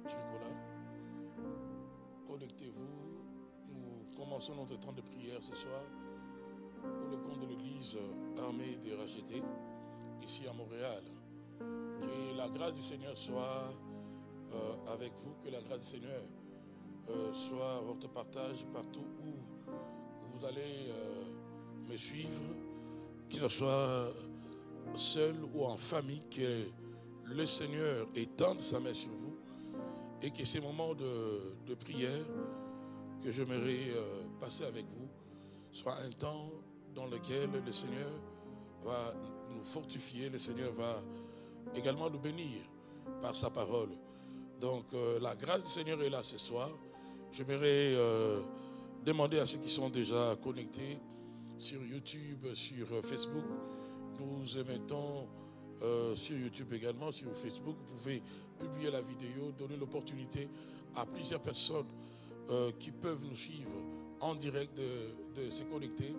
Nicolas, connectez-vous. Nous commençons notre temps de prière ce soir pour le compte de l'église armée des rachetés, ici à Montréal. Que la grâce du Seigneur soit avec vous, que la grâce du Seigneur soit votre partage partout où vous allez me suivre, qu'il soit seul ou en famille, que le Seigneur étende sa main sur vous et que ces moments de prière que j'aimerais passer avec vous soient un temps dans lequel le Seigneur va nous fortifier, le Seigneur va également nous bénir par sa parole. Donc la grâce du Seigneur est là ce soir. J'aimerais demander à ceux qui sont déjà connectés sur YouTube, sur Facebook. Nous émettons sur YouTube également, sur Facebook. Vous pouvez publier la vidéo, donner l'opportunité à plusieurs personnes qui peuvent nous suivre en direct de se connecter,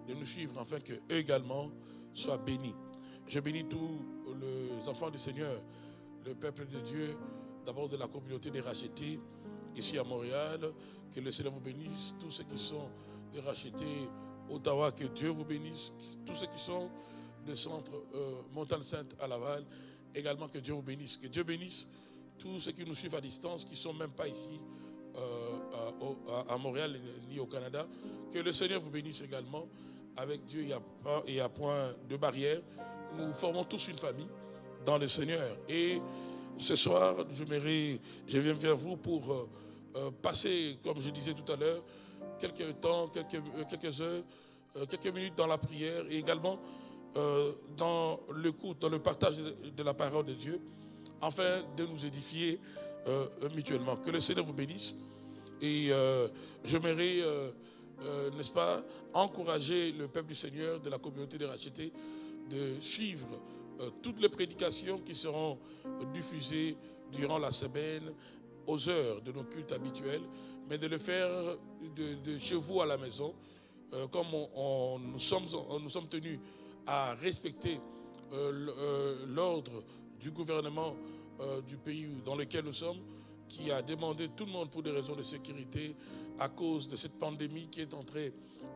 de nous suivre afin qu'eux également soient bénis. Je bénis tous les enfants du Seigneur, le peuple de Dieu, d'abord de la communauté des rachetés, ici à Montréal. Que le Seigneur vous bénisse. Tous ceux qui sont des rachetés Ottawa, que Dieu vous bénisse. Tous ceux qui sont de centre Montagne Sainte à Laval, également que Dieu vous bénisse. Que Dieu bénisse tous ceux qui nous suivent à distance, qui ne sont même pas ici à Montréal ni au Canada. Que le Seigneur vous bénisse également. Avec Dieu, il y a point de barrière. Nous formons tous une famille dans le Seigneur. Et ce soir, je viens vers vous pour passer, comme je disais tout à l'heure, quelques temps, quelques heures, quelques minutes dans la prière et également dans l'écoute, dans le partage de la parole de Dieu, afin de nous édifier mutuellement. Que le Seigneur vous bénisse. Et j'aimerais, n'est-ce pas, encourager le peuple du Seigneur, de la communauté des rachetés, de suivre toutes les prédications qui seront diffusées durant la semaine, aux heures de nos cultes habituels, mais de le faire de chez vous à la maison, comme nous sommes tenus à respecter l'ordre du gouvernement du pays dans lequel nous sommes, qui a demandé tout le monde pour des raisons de sécurité à cause de cette pandémie qui est en train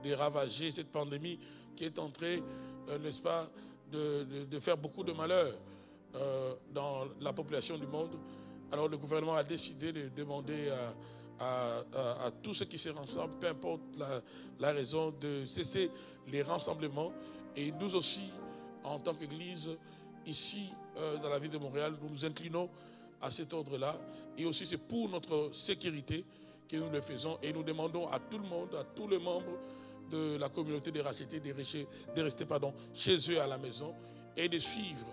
de ravager, cette pandémie qui est en train, n'est-ce pas, de faire beaucoup de malheur dans la population du monde. Alors le gouvernement a décidé de demander à tous ceux qui se rassemblent, peu importe la raison, de cesser les rassemblements. Et nous aussi, en tant qu'Église, ici dans la ville de Montréal, nous nous inclinons à cet ordre-là. Et aussi c'est pour notre sécurité que nous le faisons. Et nous demandons à tout le monde, à tous les membres de la communauté des rachetés de rester chez eux à la maison et de suivre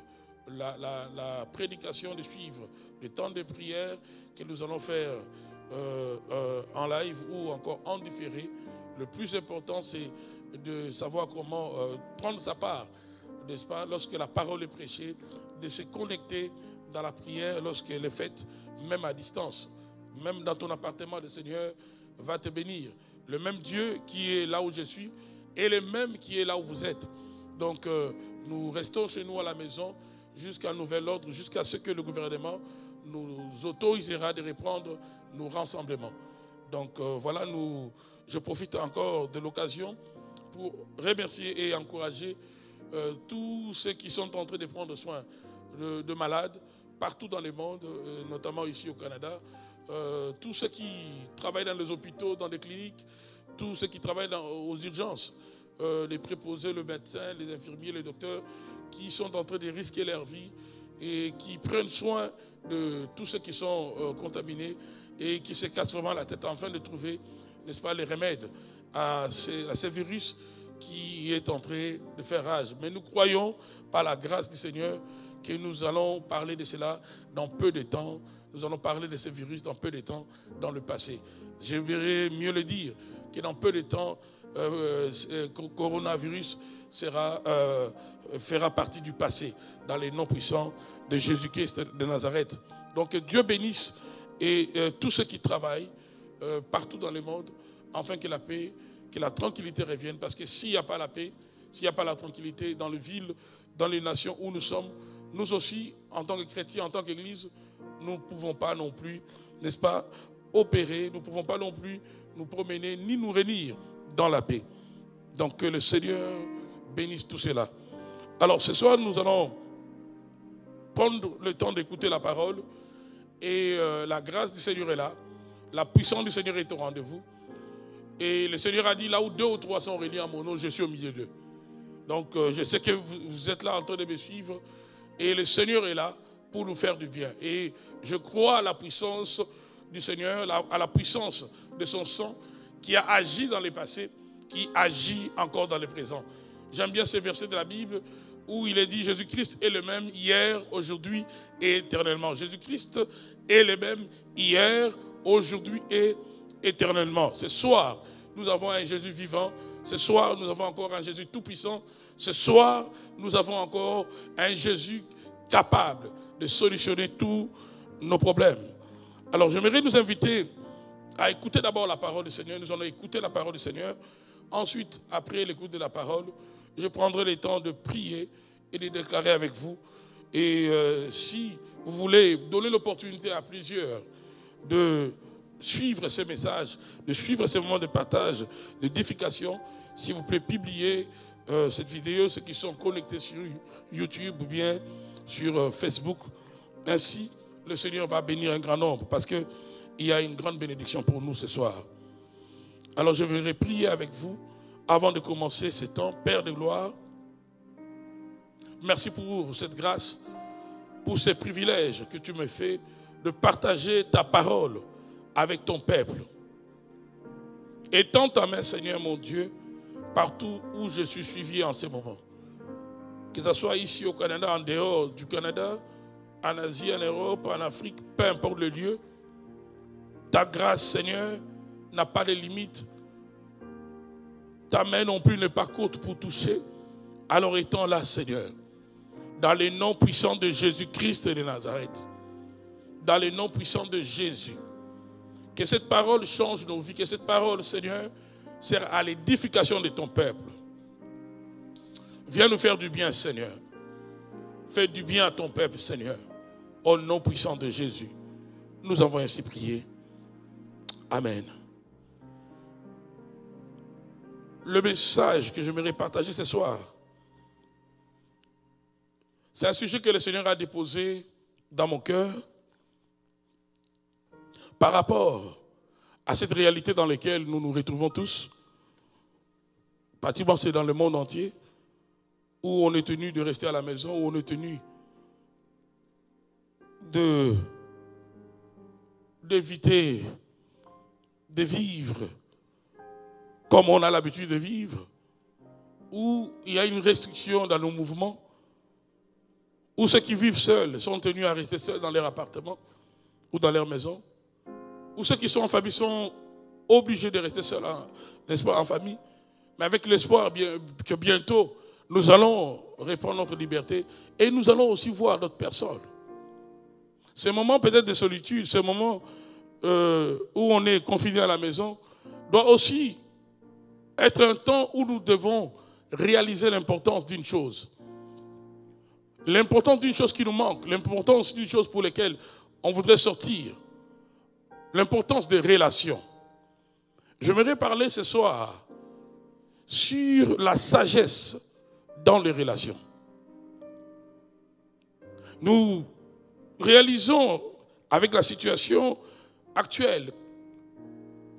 la prédication, de suivre le temps de prière que nous allons faire en live ou encore en différé. Le plus important, c'est de savoir comment prendre sa part, n'est-ce pas, lorsque la parole est prêchée, de se connecter dans la prière lorsqu'elle est faite, même à distance. Même dans ton appartement, le Seigneur va te bénir. Le même Dieu qui est là où je suis est le même qui est là où vous êtes. Donc, nous restons chez nous à la maison jusqu'à nouvel ordre, jusqu'à ce que le gouvernement nous autorisera de reprendre nos rassemblements. Donc, voilà, je profite encore de l'occasion pour remercier et encourager tous ceux qui sont en train de prendre soin de malades partout dans le monde, notamment ici au Canada. Tous ceux qui travaillent dans les hôpitaux, dans les cliniques, tous ceux qui travaillent aux urgences, les préposés, le médecin, les infirmiers, les docteurs, qui sont en train de risquer leur vie et qui prennent soin de tous ceux qui sont contaminés et qui se cassent vraiment la tête afin de trouver, n'est-ce pas, les remèdes à ces virus qui est en train de faire rage. Mais nous croyons, par la grâce du Seigneur, que nous allons parler de cela dans peu de temps. Nous allons parler de ces virus dans peu de temps dans le passé. J'aimerais mieux le dire, que dans peu de temps, coronavirus fera partie du passé, dans les noms puissants de Jésus-Christ de Nazareth. Donc que Dieu bénisse et tous ceux qui travaillent partout dans le monde, afin que la paix, que la tranquillité revienne. Parce que s'il n'y a pas la paix, s'il n'y a pas la tranquillité dans les villes, dans les nations où nous sommes, nous aussi, en tant que chrétiens, en tant qu'Église, nous ne pouvons pas non plus, n'est-ce pas, opérer, nous ne pouvons pas non plus nous promener ni nous réunir dans la paix. Donc que le Seigneur bénisse tout cela. Alors ce soir, nous allons prendre le temps d'écouter la parole et la grâce du Seigneur est là. La puissance du Seigneur est au rendez-vous. Et le Seigneur a dit, là où 2 ou 3 sont réunis en mon nom, je suis au milieu d'eux. Donc je sais que vous êtes là en train de me suivre et le Seigneur est là pour nous faire du bien. Et je crois à la puissance du Seigneur, à la puissance de son sang qui a agi dans le passé, qui agit encore dans le présent. J'aime bien ce verset de la Bible où il est dit Jésus-Christ est le même hier, aujourd'hui et éternellement. Jésus-Christ est le même hier, aujourd'hui et éternellement. Ce soir, nous avons un Jésus vivant. Ce soir, nous avons encore un Jésus tout-puissant. Ce soir, nous avons encore un Jésus capable de solutionner tous nos problèmes. Alors, j'aimerais nous inviter à écouter d'abord la parole du Seigneur. Nous allons écouter la parole du Seigneur. Ensuite, après l'écoute de la parole, je prendrai le temps de prier et de déclarer avec vous. Et si vous voulez donner l'opportunité à plusieurs de suivre ces messages, de suivre ces moments de partage, d'édification, s'il vous plaît, publiez cette vidéo, ceux qui sont connectés sur YouTube ou bien sur Facebook. Ainsi, le Seigneur va bénir un grand nombre parce qu'il y a une grande bénédiction pour nous ce soir. Alors je voudrais prier avec vous avant de commencer ce temps. Père de gloire, merci pour cette grâce, pour ce privilège que tu me fais de partager ta parole avec ton peuple. Étends ta main, Seigneur mon Dieu, partout où je suis suivi en ce moment. Que ce soit ici au Canada, en dehors du Canada, en Asie, en Europe, en Afrique, peu importe le lieu. Ta grâce, Seigneur, n'a pas de limite. Ta main non plus n'est pas courte pour toucher. Alors étends-la, Seigneur. Dans le nom puissant de Jésus-Christ de Nazareth. Dans le nom puissant de Jésus. Que cette parole change nos vies. Que cette parole, Seigneur, sert à l'édification de ton peuple. Viens nous faire du bien, Seigneur. Fais du bien à ton peuple, Seigneur. Au nom puissant de Jésus. Nous avons ainsi prié. Amen. Le message que j'aimerais partager ce soir, c'est un sujet que le Seigneur a déposé dans mon cœur par rapport à cette réalité dans laquelle nous nous retrouvons tous. Pratiquement, c'est dans le monde entier où on est tenu de rester à la maison, où on est tenu d'éviter de vivre comme on a l'habitude de vivre, où il y a une restriction dans nos mouvements, où ceux qui vivent seuls sont tenus à rester seuls dans leur appartement ou dans leur maison, où ceux qui sont en famille sont obligés de rester seuls, n'est-ce pas, en famille, mais avec l'espoir que bientôt nous allons reprendre notre liberté et nous allons aussi voir d'autres personnes. Ces moments peut-être de solitude, ces moments où on est confiné à la maison, doit aussi être un temps où nous devons réaliser l'importance d'une chose. L'importance d'une chose qui nous manque, l'importance d'une chose pour laquelle on voudrait sortir, l'importance des relations. J'aimerais parler ce soir sur la sagesse dans les relations. Nous réalisons avec la situation actuelle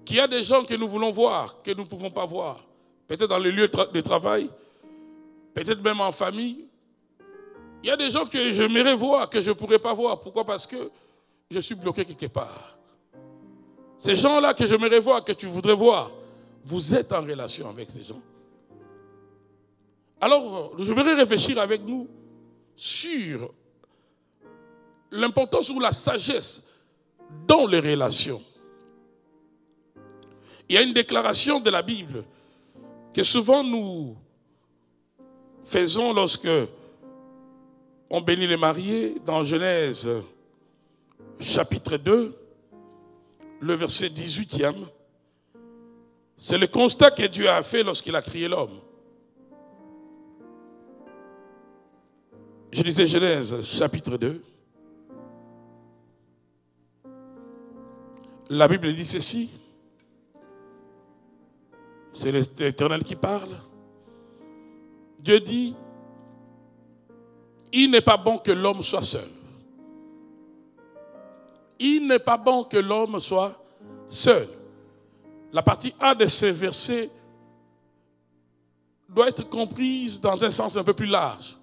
qu'il y a des gens que nous voulons voir, que nous ne pouvons pas voir. Peut-être dans le lieu de travail, peut-être même en famille. Il y a des gens que j'aimerais voir, que je ne pourrais pas voir. Pourquoi? Parce que je suis bloqué quelque part. Ces gens-là que j'aimerais voir, que tu voudrais voir, vous êtes en relation avec ces gens. Alors, j'aimerais réfléchir avec nous sur l'importance ou la sagesse dans les relations. Il y a une déclaration de la Bible que souvent nous faisons lorsque on bénit les mariés dans Genèse chapitre 2, le verset 18e. C'est le constat que Dieu a fait lorsqu'il a créé l'homme. Je disais Genèse chapitre 2. La Bible dit ceci. C'est l'Éternel qui parle. Dieu dit, il n'est pas bon que l'homme soit seul. Il n'est pas bon que l'homme soit seul. La partie A de ces versets doit être comprise dans un sens un peu plus large.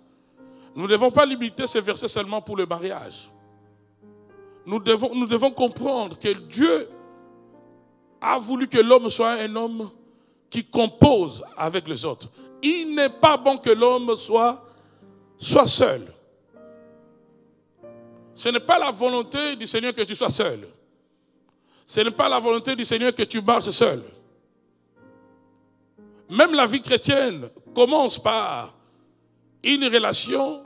Nous ne devons pas limiter ces versets seulement pour le mariage. Nous devons comprendre que Dieu a voulu que l'homme soit un homme qui compose avec les autres. Il n'est pas bon que l'homme soit seul. Ce n'est pas la volonté du Seigneur que tu sois seul. Ce n'est pas la volonté du Seigneur que tu marches seul. Même la vie chrétienne commence par une relation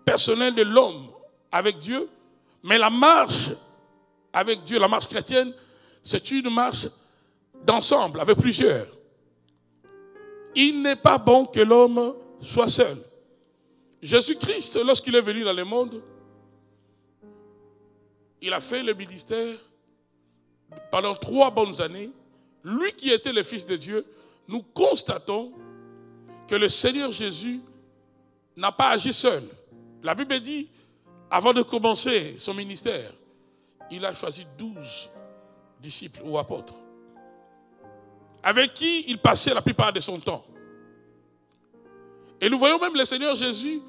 personnelle de l'homme avec Dieu, mais la marche avec Dieu, la marche chrétienne, c'est une marche d'ensemble, avec plusieurs. Il n'est pas bon que l'homme soit seul. Jésus-Christ, lorsqu'il est venu dans le monde, il a fait le ministère pendant 3 bonnes années. Lui qui était le Fils de Dieu, nous constatons que le Seigneur Jésus n'a pas agi seul. La Bible dit, avant de commencer son ministère, il a choisi 12 disciples ou apôtres, avec qui il passait la plupart de son temps. Et nous voyons même le Seigneur Jésus,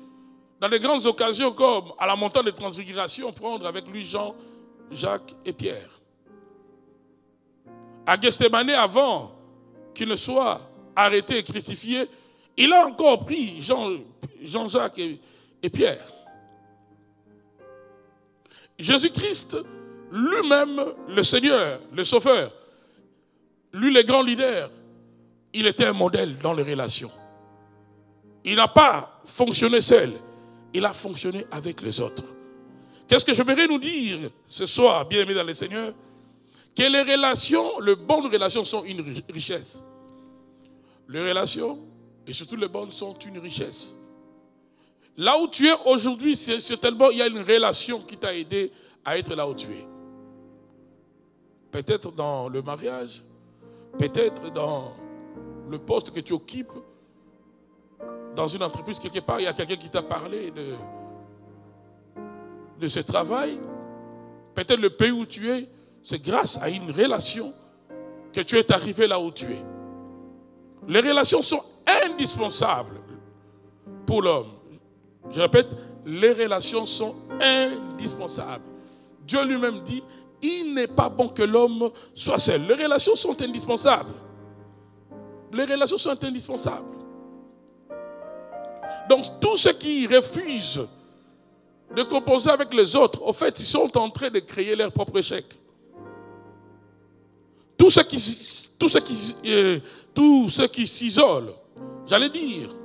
dans de grandes occasions comme à la montagne de transfiguration, prendre avec lui Jean, Jacques et Pierre. À Gethsémane, avant qu'il ne soit arrêté et crucifié, il a encore pris Jean-Jacques et Pierre. Jésus-Christ, lui-même, le Seigneur, le Sauveur, lui, le grand leader, il était un modèle dans les relations. Il n'a pas fonctionné seul, il a fonctionné avec les autres. Qu'est-ce que j'aimerais nous dire ce soir, bien-aimés dans le Seigneur? Que les relations, les bonnes relations sont une richesse. Les relations, et surtout les bonnes, sont une richesse. Là où tu es aujourd'hui, c'est tellement il y a une relation qui t'a aidé à être là où tu es. Peut-être dans le mariage, peut-être dans le poste que tu occupes, dans une entreprise quelque part, il y a quelqu'un qui t'a parlé de ce travail. Peut-être le pays où tu es, c'est grâce à une relation que tu es arrivé là où tu es. Les relations sont indispensables pour l'homme. Je répète, les relations sont indispensables. Dieu lui-même dit, il n'est pas bon que l'homme soit seul. Les relations sont indispensables. Les relations sont indispensables. Donc tous ceux qui refusent de composer avec les autres, au fait, ils sont en train de créer leur propre échec. Tous ceux qui s'isolent, j'allais dire,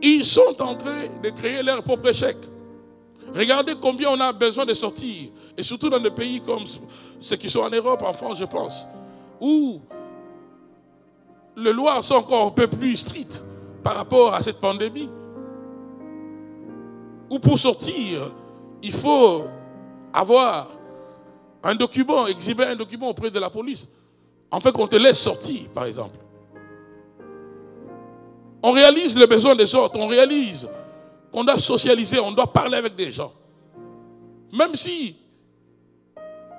ils sont en train de créer leur propre échec. Regardez combien on a besoin de sortir, et surtout dans des pays comme ceux qui sont en Europe, en France, je pense, où les lois sont encore un peu plus strictes par rapport à cette pandémie. Où pour sortir, il faut avoir un document, exhiber un document auprès de la police, afin qu'on te laisse sortir, par exemple. On réalise les besoins des autres, on réalise qu'on doit socialiser, on doit parler avec des gens. Même si,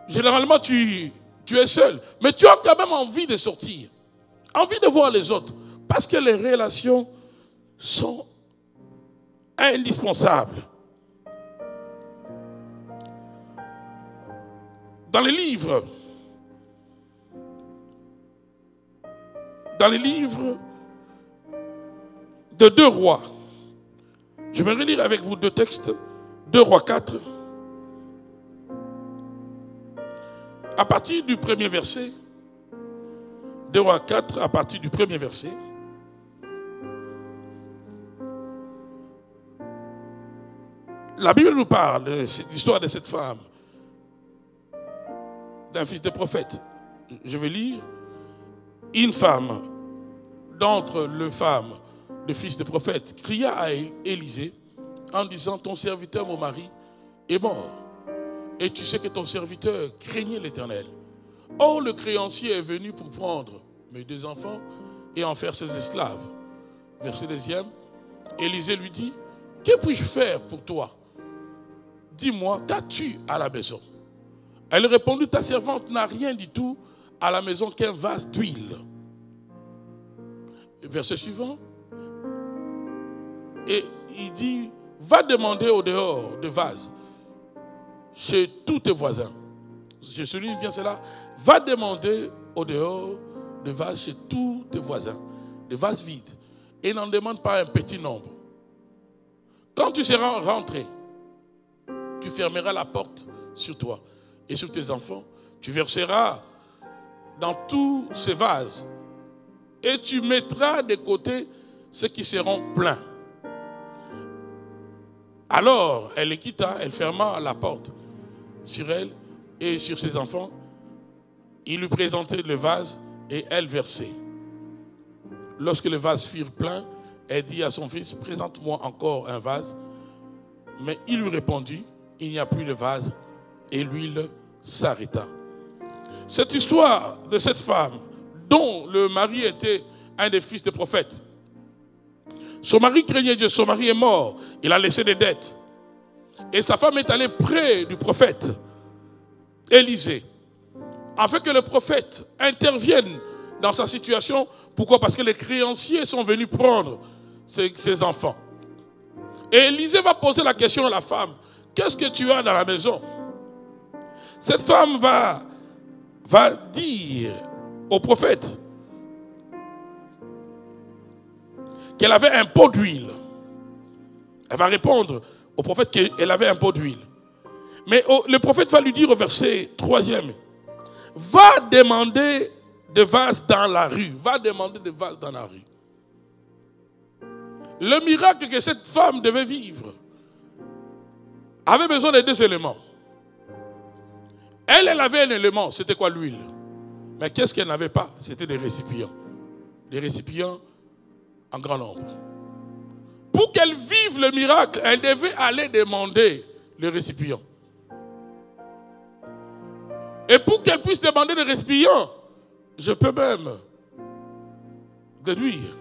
généralement, tu es seul, mais tu as quand même envie de sortir, envie de voir les autres, parce que les relations sont indispensables. Dans les livres de 2 Rois, je vais relire avec vous 2 textes, 2 Rois 4, à partir du 1er verset, 2 Rois 4, à partir du 1er verset. La Bible nous parle de l'histoire de cette femme, d'un fils de prophète. Je vais lire. Une femme d'entre les femmes de fils de prophète cria à Élisée en disant, ton serviteur, mon mari, est mort. Et tu sais que ton serviteur craignait l'Éternel. Or, le créancier est venu pour prendre mes 2 enfants et en faire ses esclaves. Verset 2. Élisée lui dit, que puis-je faire pour toi? Dis-moi, qu'as-tu à la maison? Elle répondit, ta servante n'a rien du tout à la maison qu'un vase d'huile. Verset suivant. Et il dit, va demander au dehors de vase chez tous tes voisins. Je souligne bien cela. Va demander au dehors de vase chez tous tes voisins, de vases vides. Et n'en demande pas un petit nombre. Quand tu seras rentré, tu fermeras la porte sur toi et sur tes enfants. Tu verseras dans tous ces vases et tu mettras de côté ceux qui seront pleins. Alors, elle les quitta, elle ferma la porte sur elle et sur ses enfants. Il lui présentait le vase et elle versait. Lorsque les vases furent pleins, elle dit à son fils, présente-moi encore un vase. Mais il lui répondit, il n'y a plus de vase et l'huile s'arrêta. Cette histoire de cette femme dont le mari était un des fils des prophètes. Son mari craignait Dieu, son mari est mort, il a laissé des dettes. Et sa femme est allée près du prophète Élisée, afin que le prophète intervienne dans sa situation. Pourquoi? Parce que les créanciers sont venus prendre ses enfants. Et Élisée va poser la question à la femme, qu'est-ce que tu as dans la maison? Cette femme va dire au prophète qu'elle avait un pot d'huile. Elle va répondre au prophète qu'elle avait un pot d'huile. Mais le prophète va lui dire au verset 3e, va demander des vases dans la rue. Va demander des vases dans la rue. Le miracle que cette femme devait vivre avait besoin de 2 éléments. Elle avait un élément, c'était quoi? L'huile. Mais qu'est-ce qu'elle n'avait pas? C'était des récipients. Des récipients en grand nombre. Pour qu'elle vive le miracle, elle devait aller demander le récipient. Et pour qu'elle puisse demander le récipient, je peux même déduire,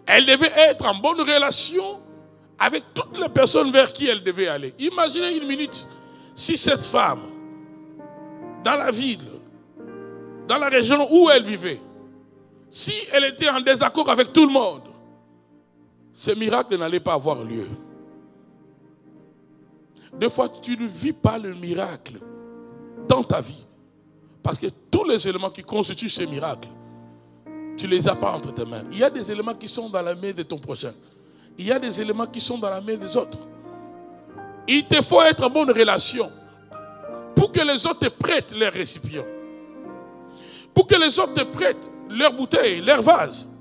elle devait être en bonne relation avec toutes les personnes vers qui elle devait aller. Imaginez une minute, si cette femme, dans la ville, dans la région où elle vivait, si elle était en désaccord avec tout le monde, ce miracle n'allait pas avoir lieu. Des fois, tu ne vis pas le miracle dans ta vie. Parce que tous les éléments qui constituent ce miracle, tu ne les as pas entre tes mains. Il y a des éléments qui sont dans la main de ton prochain. Il y a des éléments qui sont dans la main des autres. Il te faut être en bonne relation pour que les autres te prêtent leurs récipients. Pour que les autres te prêtent leurs bouteilles, leurs vases.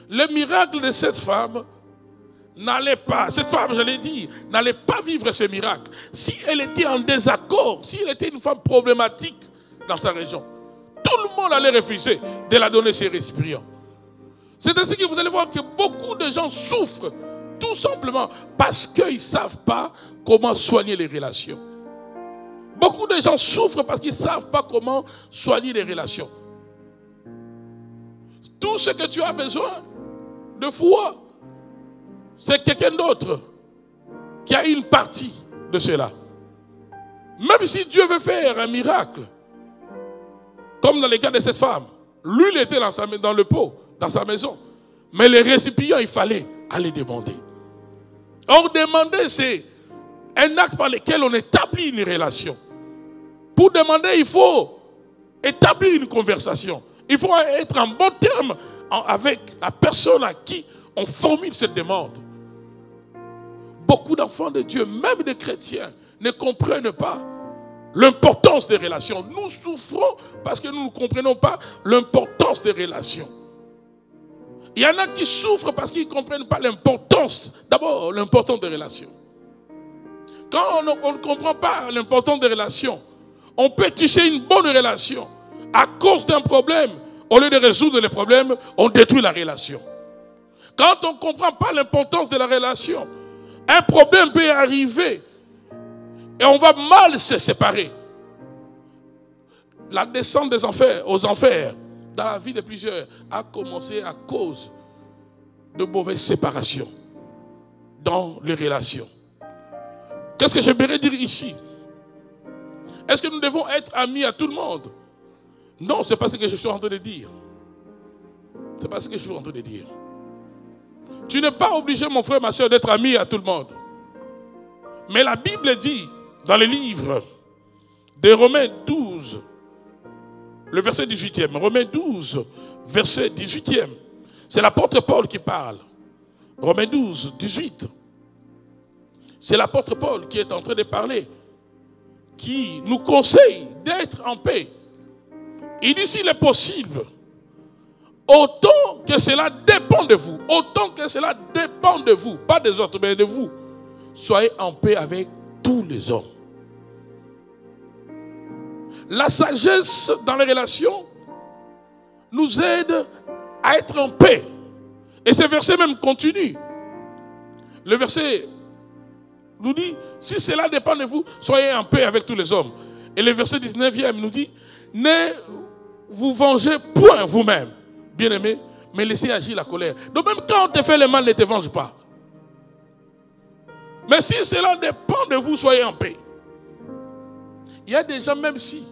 Le miracle de cette femme n'allait pas, cette femme, je l'ai dit, n'allait pas vivre ce miracle. Si elle était en désaccord, si elle était une femme problématique dans sa région, tout le monde allait refuser de la donner ses récipients. C'est ainsi que vous allez voir que beaucoup de gens souffrent tout simplement parce qu'ils ne savent pas comment soigner les relations. Beaucoup de gens souffrent parce qu'ils ne savent pas comment soigner les relations. Tout ce que tu as besoin de foi, c'est quelqu'un d'autre qui a une partie de cela. Même si Dieu veut faire un miracle, comme dans le cas de cette femme, l'huile était dans le pot, dans sa maison. Mais les récipients, il fallait aller demander. Or, demander, c'est un acte par lequel on établit une relation. Pour demander, il faut établir une conversation. Il faut être en bon terme avec la personne à qui on formule cette demande. Beaucoup d'enfants de Dieu, même des chrétiens, ne comprennent pas l'importance des relations. Nous souffrons parce que nous ne comprenons pas l'importance des relations. Il y en a qui souffrent parce qu'ils ne comprennent pas l'importance, d'abord l'importance des relations. Quand on ne comprend pas l'importance des relations, on peut tisser une bonne relation. À cause d'un problème, au lieu de résoudre les problèmes, on détruit la relation. Quand on ne comprend pas l'importance de la relation, un problème peut arriver et on va mal se séparer. La descente des enfers, aux enfers, dans la vie de plusieurs, a commencé à cause de mauvaises séparations dans les relations. Qu'est-ce que j'aimerais dire ici? Est-ce que nous devons être amis à tout le monde? Non, ce n'est pas ce que je suis en train de dire. Ce n'est pas ce que je suis en train de dire. Tu n'es pas obligé, mon frère, ma soeur, d'être ami à tout le monde. Mais la Bible dit, dans le livre de Romains 12, le verset 18e, Romains 12, verset 18e, c'est l'apôtre Paul qui parle. Romains 12, 18. C'est l'apôtre Paul qui est en train de parler, qui nous conseille d'être en paix. Il dit s'il est possible, autant que cela dépend de vous, autant que cela dépend de vous, pas des autres, mais de vous, soyez en paix avec tous les hommes. La sagesse dans les relations nous aide à être en paix. Et ce verset même continue. Le verset nous dit, si cela dépend de vous, soyez en paix avec tous les hommes. Et le verset 19e nous dit, ne vous vengez point vous-même, bien-aimés, mais laissez agir la colère. Donc même quand on te fait le mal, ne te venge pas. Mais si cela dépend de vous, soyez en paix. Il y a des gens, même si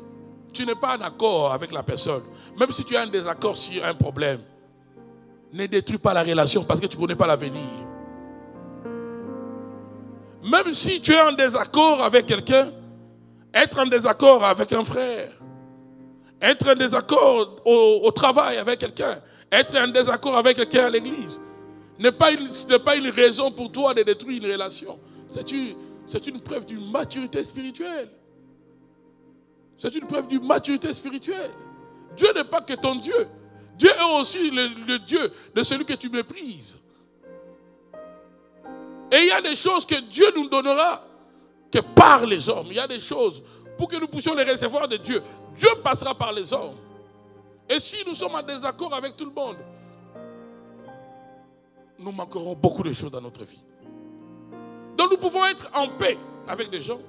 tu n'es pas en accord avec la personne, même si tu as un désaccord sur un problème, ne détruis pas la relation parce que tu ne connais pas l'avenir. Même si tu es en désaccord avec quelqu'un, être en désaccord avec un frère, être en désaccord au travail avec quelqu'un, être en désaccord avec quelqu'un à l'église, n'est pas une raison pour toi de détruire une relation. C'est une preuve d'une maturité spirituelle. C'est une preuve d'une maturité spirituelle. Dieu n'est pas que ton Dieu. Dieu est aussi le Dieu de celui que tu méprises. Et il y a des choses que Dieu nous donnera que par les hommes. Il y a des choses pour que nous puissions les recevoir de Dieu. Dieu passera par les hommes. Et si nous sommes en désaccord avec tout le monde, nous manquerons beaucoup de choses dans notre vie. Donc nous pouvons être en paix avec des gens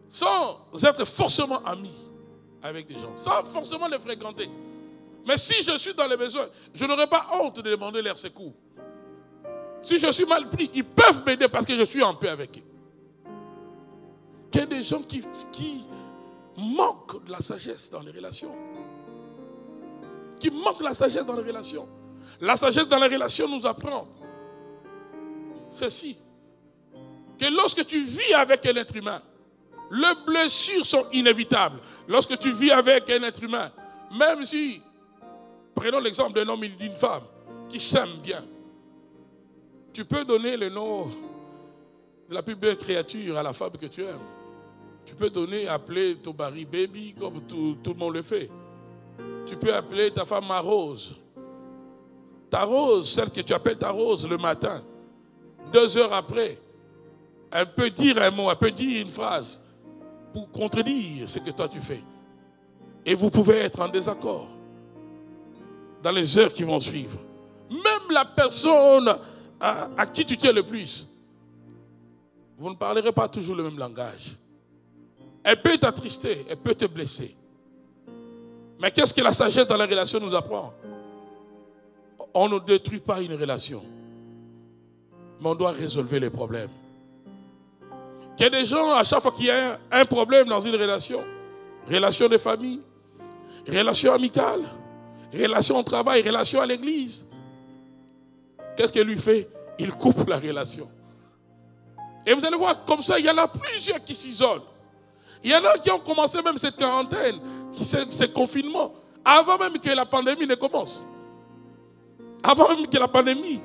sans être forcément amis avec des gens, sans forcément les fréquenter. Mais si je suis dans les besoins, je n'aurai pas honte de demander leur secours. Si je suis mal pris, ils peuvent m'aider parce que je suis en paix avec eux. Il y a des gens qui manquent de la sagesse dans les relations. Qui manquent de la sagesse dans les relations. La sagesse dans les relations nous apprend ceci. Que lorsque tu vis avec un être humain, les blessures sont inévitables. Lorsque tu vis avec un être humain, même si, prenons l'exemple d'un homme et d'une femme qui s'aiment bien, tu peux donner le nom de la plus belle créature à la femme que tu aimes. Tu peux appeler ton mari baby comme tout le monde le fait. Tu peux appeler ta femme ma rose. Ta rose, celle que tu appelles ta rose le matin. 2 heures après, elle peut dire un mot, elle peut dire une phrase pour contredire ce que toi tu fais. Et vous pouvez être en désaccord dans les heures qui vont suivre. Même la personne à qui tu tiens le plus, vous ne parlerez pas toujours le même langage. Elle peut t'attrister, elle peut te blesser. Mais qu'est-ce que la sagesse dans la relation nous apprend? On ne détruit pas une relation, mais on doit résolver les problèmes. Il y a des gens, à chaque fois qu'il y a un problème dans une relation de famille, relation amicale, relation au travail, relation à l'église, qu'est-ce qu'il lui fait? Il coupe la relation. Et vous allez voir, comme ça, il y en a plusieurs qui s'isolent. Il y en a qui ont commencé même cette quarantaine, ce confinement, avant même que la pandémie ne commence. Avant même que la pandémie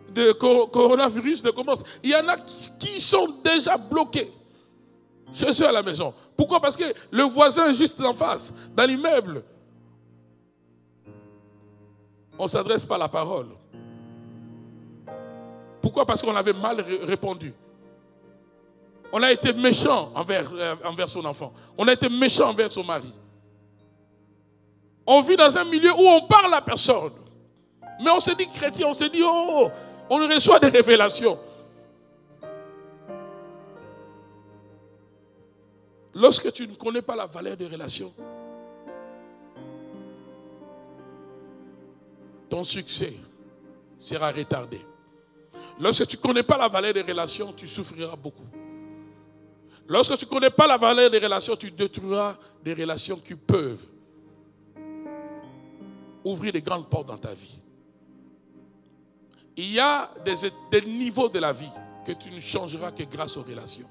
de coronavirus ne commence. Il y en a qui sont déjà bloqués chez eux à la maison. Pourquoi? Parce que le voisin juste en face, dans l'immeuble, on ne s'adresse pas à la parole. Pourquoi? Parce qu'on avait mal répondu. On a été méchant envers son enfant. On a été méchant envers son mari. On vit dans un milieu où on parle à personne. Mais on se dit chrétien, on se dit, oh, on reçoit des révélations. lorsque tu ne connais pas la valeur des relations, ton succès sera retardé. Lorsque tu ne connais pas la valeur des relations, tu souffriras beaucoup. Lorsque tu ne connais pas la valeur des relations, tu détruiras des relations qui peuvent ouvrir des grandes portes dans ta vie. Il y a des niveaux de la vie que tu ne changeras que grâce aux relations.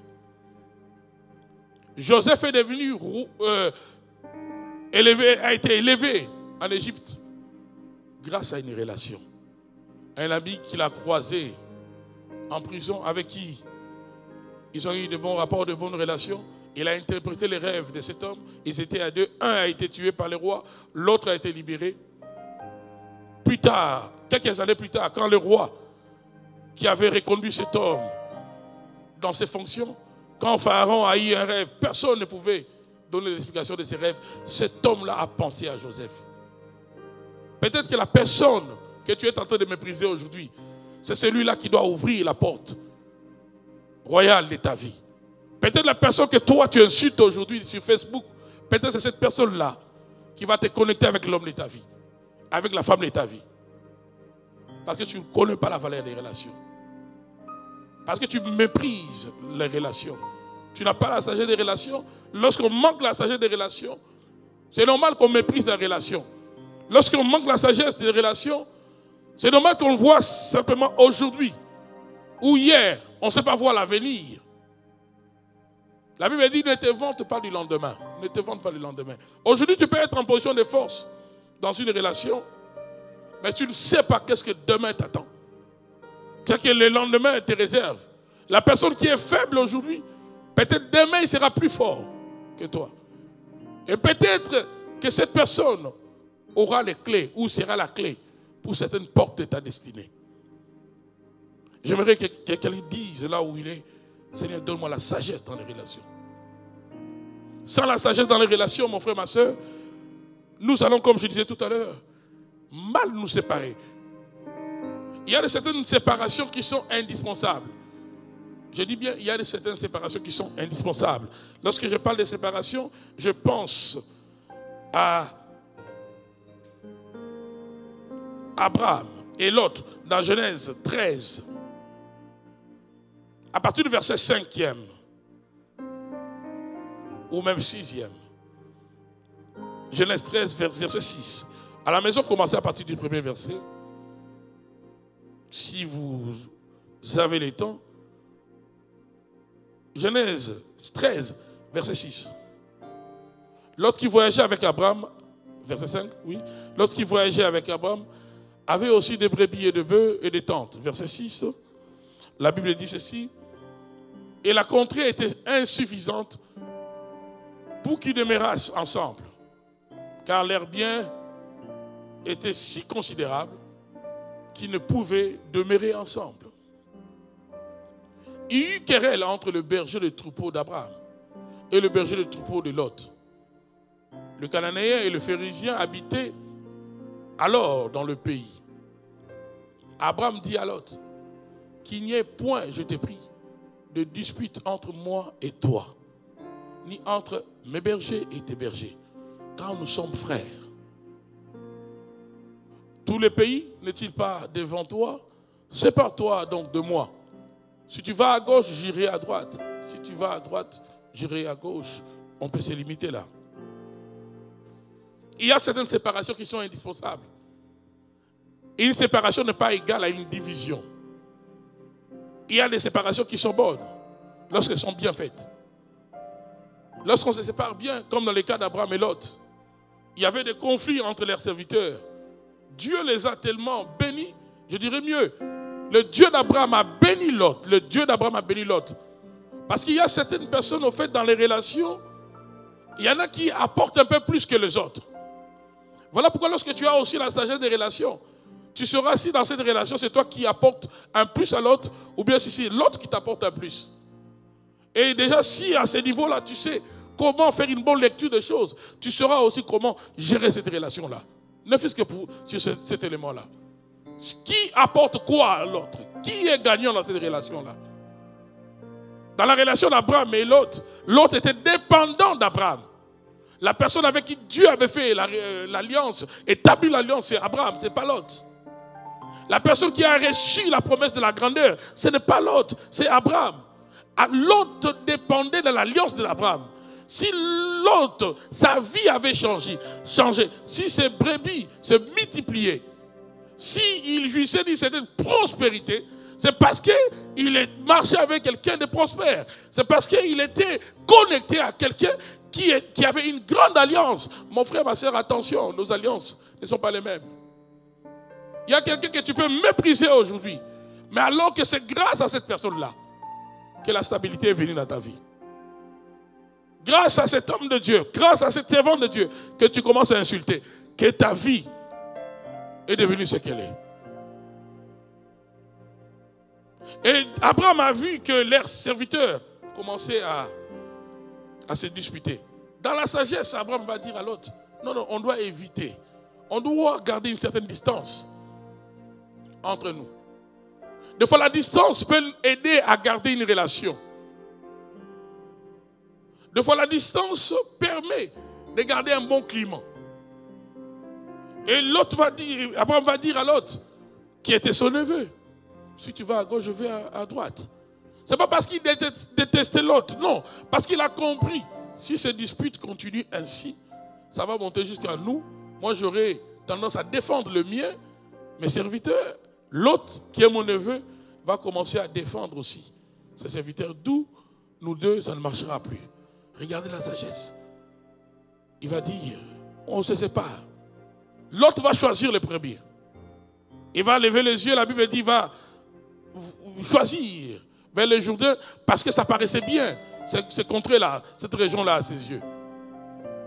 Joseph est devenu a été élevé en Égypte grâce à une relation. Un ami qu'il a croisé en prison, avec qui ils ont eu de bons rapports, de bonnes relations. Il a interprété les rêves de cet homme. Ils étaient à deux. Un a été tué par le roi, l'autre a été libéré. Plus tard, quelques années plus tard, quand le roi qui avait reconduit cet homme dans ses fonctions, quand Pharaon a eu un rêve, personne ne pouvait donner l'explication de ses rêves. Cet homme-là a pensé à Joseph. Peut-être que la personne que tu es en train de mépriser aujourd'hui, c'est celui-là qui doit ouvrir la porte royale de ta vie. Peut-être la personne que toi tu insultes aujourd'hui sur Facebook, peut-être c'est cette personne-là qui va te connecter avec l'homme de ta vie, avec la femme de ta vie. Parce que tu ne connais pas la valeur des relations. Parce que tu méprises les relations. Tu n'as pas la sagesse des relations. Lorsqu'on manque la sagesse des relations, c'est normal qu'on méprise les relations. Lorsqu'on manque la sagesse des relations, c'est normal qu'on le voit simplement aujourd'hui ou hier. On ne sait pas voir l'avenir. La Bible dit ne te vante pas du lendemain. Ne te vante pas du lendemain. Aujourd'hui, tu peux être en position de force dans une relation, mais tu ne sais pas qu'est-ce que demain t'attend. C'est que le lendemain te réserve. La personne qui est faible aujourd'hui, peut-être demain il sera plus fort que toi. Et peut-être que cette personne aura les clés ou sera la clé pour certaines portes de ta destinée. J'aimerais que quelqu'un dise là où il est, Seigneur, donne-moi la sagesse dans les relations. Sans la sagesse dans les relations, mon frère, ma soeur, nous allons, comme je disais tout à l'heure, mal nous séparer. Il y a certaines séparations qui sont indispensables. Je dis bien, il y a certaines séparations qui sont indispensables. Lorsque je parle de séparation, je pense à Abraham et Lot dans Genèse 13. À partir du verset 5e, ou même 6e. Genèse 13, verset 6. À la maison, commencez à partir du premier verset. Si vous avez le temps. Genèse 13, verset 6. Lorsqu'il voyageait avec Abraham, verset 5, oui. Lorsqu'il voyageait avec Abraham, avait aussi des brebis et des bœufs et des tentes. Verset 6. La Bible dit ceci. Et la contrée était insuffisante pour qu'ils demeurassent ensemble, car leurs biens étaient si considérables qu'ils ne pouvaient demeurer ensemble. Il y eut querelle entre le berger de troupeau d'Abraham et le berger de troupeau de Lot. Le Cananéen et le Phérisien habitaient alors dans le pays. Abraham dit à Lot, qu'il n'y ait point, je te prie, de dispute entre moi et toi, ni entre mes bergers et tes bergers, car nous sommes frères. Tout le pays n'est-il pas devant toi? Sépare-toi donc de moi. Si tu vas à gauche, j'irai à droite. Si tu vas à droite, j'irai à gauche. On peut se limiter là. Il y a certaines séparations qui sont indispensables. Une séparation n'est pas égale à une division. Il y a des séparations qui sont bonnes lorsqu'elles sont bien faites. Lorsqu'on se sépare bien, comme dans le cas d'Abraham et Lot, il y avait des conflits entre leurs serviteurs. Dieu les a tellement bénis, je dirais mieux, le Dieu d'Abraham a béni Lot. Le Dieu d'Abraham a béni Lot. Parce qu'il y a certaines personnes, au fait, dans les relations, il y en a qui apportent un peu plus que les autres. Voilà pourquoi lorsque tu as aussi la sagesse des relations, tu sauras si dans cette relation, c'est toi qui apportes un plus à l'autre, ou bien si c'est l'autre qui t'apporte un plus. Et déjà, si à ce niveau-là, tu sais comment faire une bonne lecture des choses, tu sauras aussi comment gérer cette relation-là. Ne fût-ce que sur cet élément-là. Qui apporte quoi à l'autre? Qui est gagnant dans cette relation-là? Dans la relation d'Abraham et l'autre, Lot était dépendant d'Abraham. La personne avec qui Dieu avait fait l'alliance, établi l'alliance, c'est Abraham, ce n'est pas Lot. La personne qui a reçu la promesse de la grandeur, ce n'est pas Lot, c'est Abraham. Lot dépendait de l'alliance de l'Abraham. Si Lot, sa vie avait changé, si ses brebis se multipliaient, s'il jouissait d'une certaine prospérité, c'est parce qu'il marchait avec quelqu'un de prospère. C'est parce qu'il était connecté à quelqu'un qui avait une grande alliance. Mon frère, ma soeur, attention, nos alliances ne sont pas les mêmes. Il y a quelqu'un que tu peux mépriser aujourd'hui, mais alors que c'est grâce à cette personne-là que la stabilité est venue dans ta vie. Grâce à cet homme de Dieu, grâce à cette servante de Dieu, que tu commences à insulter, que ta vie est devenue ce qu'elle est. Et Abraham a vu que leurs serviteurs commençaient à se disputer. Dans la sagesse, Abraham va dire à l'autre, non, on doit éviter. On doit garder une certaine distance entre nous. Des fois, la distance peut aider à garder une relation. Des fois, la distance permet de garder un bon climat. Et l'autre Abraham va dire à l'autre, qui était son neveu, si tu vas à gauche, je vais à droite. Ce n'est pas parce qu'il détestait l'autre, non. Parce qu'il a compris, si ces disputes continuent ainsi, ça va monter jusqu'à nous. Moi, j'aurai tendance à défendre le mien, mes serviteurs. L'autre, qui est mon neveu, va commencer à défendre aussi ses serviteurs. D'où, nous deux, ça ne marchera plus. Regardez la sagesse. Il va dire, on se sépare. L'autre va choisir le premier. Il va lever les yeux, la Bible dit, il va choisir vers le Jourdain parce que ça paraissait bien, ce contrée-là, cette région-là à ses yeux.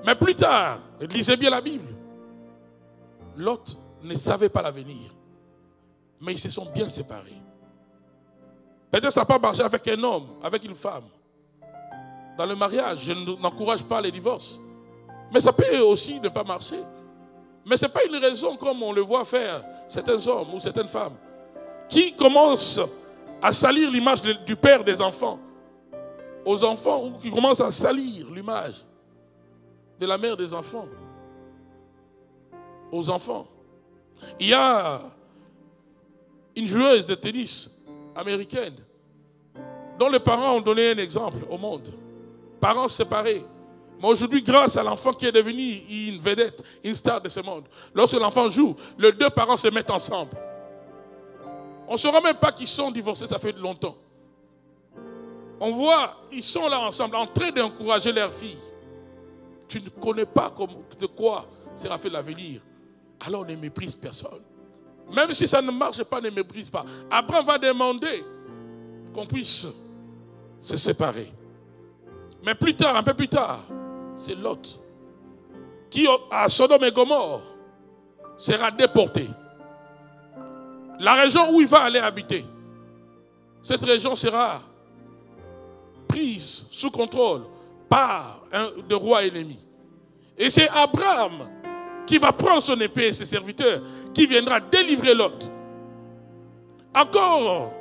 Mais plus tard, lisez bien la Bible. Lot ne savait pas l'avenir, mais ils se sont bien séparés. Peut-être que ça n'a pas marché avec un homme, avec une femme. Dans le mariage, je n'encourage pas les divorces. Mais ça peut aussi ne pas marcher. Mais ce n'est pas une raison comme on le voit faire certains hommes ou certaines femmes qui commencent à salir l'image du père des enfants aux enfants, ou qui commencent à salir l'image de la mère des enfants aux enfants. Il y a une joueuse de tennis américaine dont les parents ont donné un exemple au monde. Parents séparés. Mais aujourd'hui, grâce à l'enfant qui est devenu une vedette, une star de ce monde, lorsque l'enfant joue, les deux parents se mettent ensemble. On ne saura même pas qu'ils sont divorcés, ça fait longtemps. On voit, ils sont là ensemble, en train d'encourager leur fille. Tu ne connais pas de quoi sera fait l'avenir. Alors on ne méprise personne. Même si ça ne marche pas, ne méprise pas. Abraham va demander qu'on puisse se séparer. Mais plus tard, un peu plus tard, c'est Lot qui, à Sodome et Gomorrhe, sera déporté. La région où il va aller habiter, cette région sera prise sous contrôle par de rois ennemis. Et c'est Abraham qui va prendre son épée et ses serviteurs, qui viendra délivrer Lot. Encore,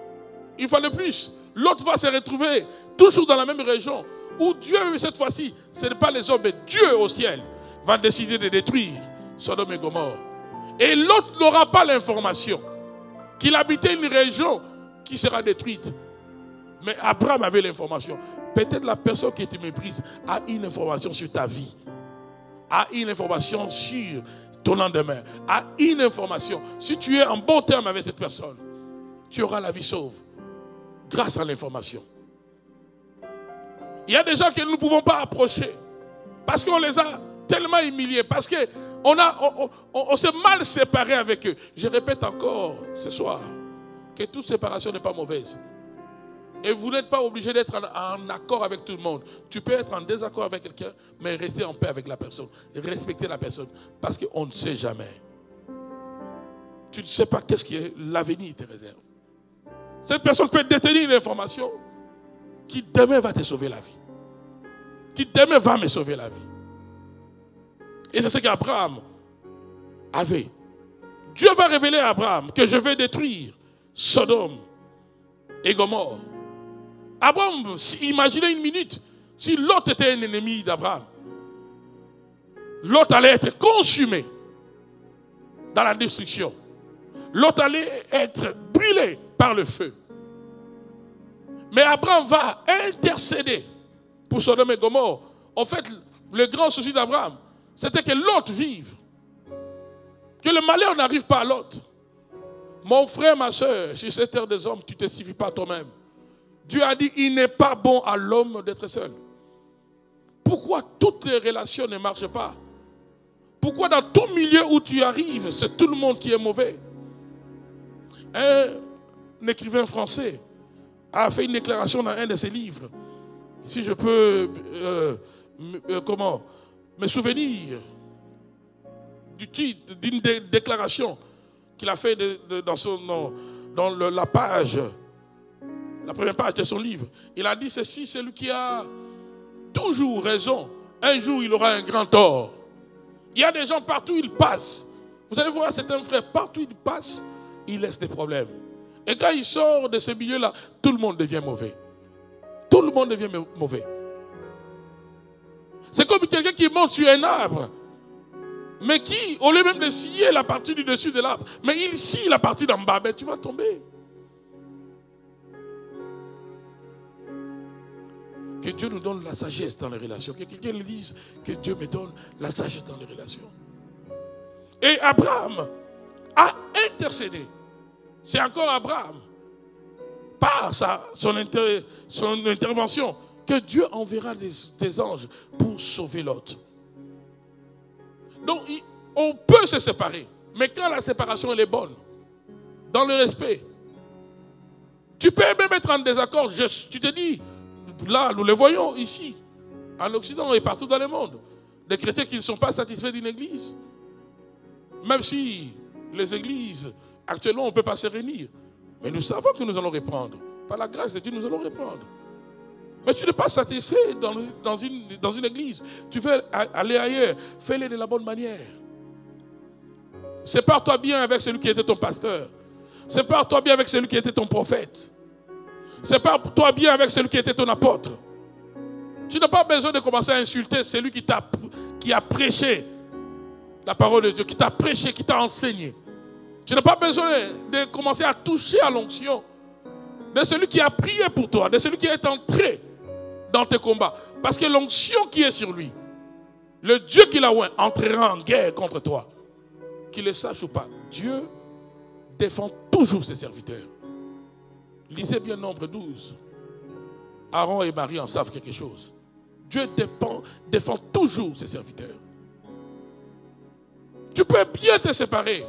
une fois de plus, Lot va se retrouver toujours dans la même région, où Dieu, cette fois-ci, ce n'est pas les hommes, mais Dieu au ciel, va décider de détruire Sodome et Gomorrhe. Et Lot n'aura pas l'information qu'il habitait une région qui sera détruite. Mais Abraham avait l'information. Peut-être la personne qui te méprise a une information sur ta vie, a une information sur ton lendemain, a une information. Si tu es en bon terme avec cette personne, tu auras la vie sauve grâce à l'information. Il y a des gens que nous ne pouvons pas approcher parce qu'on les a tellement humiliés, parce qu'on s'est mal séparés avec eux. Je répète encore ce soir que toute séparation n'est pas mauvaise. Et vous n'êtes pas obligé d'être en accord avec tout le monde. Tu peux être en désaccord avec quelqu'un, mais rester en paix avec la personne. Respecter la personne. Parce qu'on ne sait jamais. Tu ne sais pas qu'est-ce que l'avenir te réserve. Cette personne peut détenir une information qui demain va te sauver la vie. Qui demain va me sauver la vie. Et c'est ce qu'Abraham avait. Dieu va révéler à Abraham que je vais détruire Sodome et Gomorrhe. Abraham, imaginez une minute, Si Lot était un ennemi d'Abraham, Lot allait être consumé dans la destruction. Lot allait être brûlé par le feu. Mais Abraham va intercéder pour Sodome et Gomorrhe. En fait, le grand souci d'Abraham, c'était que Lot vive. Que le malheur n'arrive pas à Lot. Mon frère, ma soeur, sur cette terre des hommes, tu ne te suffis pas toi-même. Dieu a dit, il n'est pas bon à l'homme d'être seul. Pourquoi toutes les relations ne marchent pas? Pourquoi dans tout milieu où tu arrives, c'est tout le monde qui est mauvais? Un écrivain français a fait une déclaration dans un de ses livres. Si je peux me souvenir du titre d'une déclaration qu'il a fait dans la première page de son livre. Il a dit ceci: celui qui a toujours raison, un jour il aura un grand tort. Il y a des gens partout où ils passent. Vous allez voir certains frères, partout où ils passent, ils laissent des problèmes. Et quand ils sortent de ce milieu-là, tout le monde devient mauvais. Tout le monde devient mauvais. C'est comme quelqu'un qui monte sur un arbre, mais qui, au lieu même de scier la partie du dessus de l'arbre, mais il scie la partie d'en bas, ben tu vas tomber. Que Dieu nous donne la sagesse dans les relations. Que quelqu'un le dise, que Dieu me donne la sagesse dans les relations. Et Abraham a intercédé. C'est encore Abraham, par son intervention, que Dieu enverra des anges pour sauver Lot. Donc, on peut se séparer. Mais quand la séparation elle est bonne, dans le respect, tu peux même être en désaccord. Tu te dis, là, nous le voyons ici, en Occident et partout dans le monde, des chrétiens qui ne sont pas satisfaits d'une église. Même si les églises, actuellement, on ne peut pas se réunir. Mais nous savons que nous allons reprendre. Par la grâce de Dieu, nous allons reprendre. Mais tu n'es pas satisfait dans une église. Tu veux aller ailleurs. Fais-le de la bonne manière. Sépare-toi bien avec celui qui était ton pasteur. Sépare-toi bien avec celui qui était ton prophète. Sépare-toi bien avec celui qui était ton apôtre. Tu n'as pas besoin de commencer à insulter celui qui a prêché la parole de Dieu, qui t'a prêché, qui t'a enseigné. Tu n'as pas besoin de commencer à toucher à l'onction de celui qui a prié pour toi, de celui qui est entré dans tes combats. Parce que l'onction qui est sur lui, le Dieu qui l'a oint, entrera en guerre contre toi. Qu'il le sache ou pas, Dieu défend toujours ses serviteurs. Lisez bien Nombre 12. Aaron et Marie en savent quelque chose. Dieu défend toujours ses serviteurs. Tu peux bien te séparer.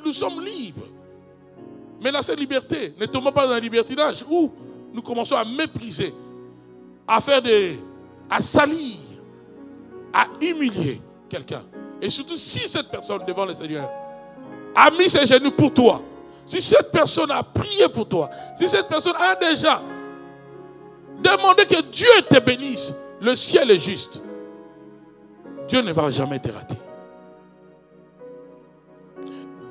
Nous sommes libres. Mais là, cette liberté, ne tombons pas dans le libertinage où nous commençons à mépriser, à salir, à humilier quelqu'un. Et surtout si cette personne devant le Seigneur a mis ses genoux pour toi, si cette personne a prié pour toi, si cette personne a déjà demandé que Dieu te bénisse, le ciel est juste. Dieu ne va jamais te rater.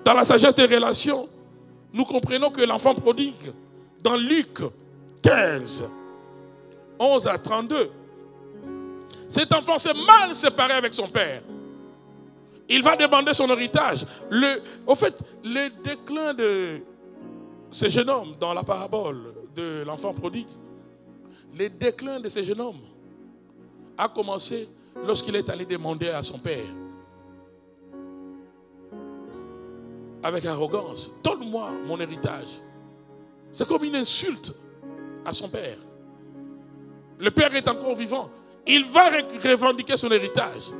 Dans la sagesse des relations, nous comprenons que l'enfant prodigue, dans Luc 15, 11 à 32, cet enfant s'est mal séparé avec son père. Il va demander son héritage. Le déclin de ce jeune homme dans la parabole de l'enfant prodigue, le déclin de ce jeune homme a commencé lorsqu'il est allé demander à son père, avec arrogance, donne-moi mon héritage. C'est comme une insulte à son père. Le père est encore vivant. Il va revendiquer son héritage.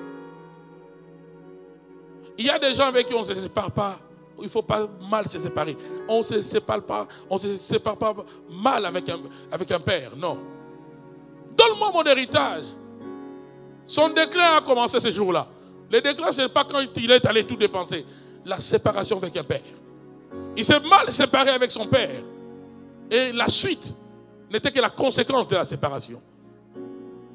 Il y a des gens avec qui on ne se sépare pas. Il ne faut pas mal se séparer. On ne se sépare pas mal avec un père. Non. Donne-moi mon héritage. Son déclin a commencé ce jour-là. Le déclin, ce n'est pas quand il est allé tout dépenser. La séparation avec un père. Il s'est mal séparé avec son père. Et la suite n'était que la conséquence de la séparation.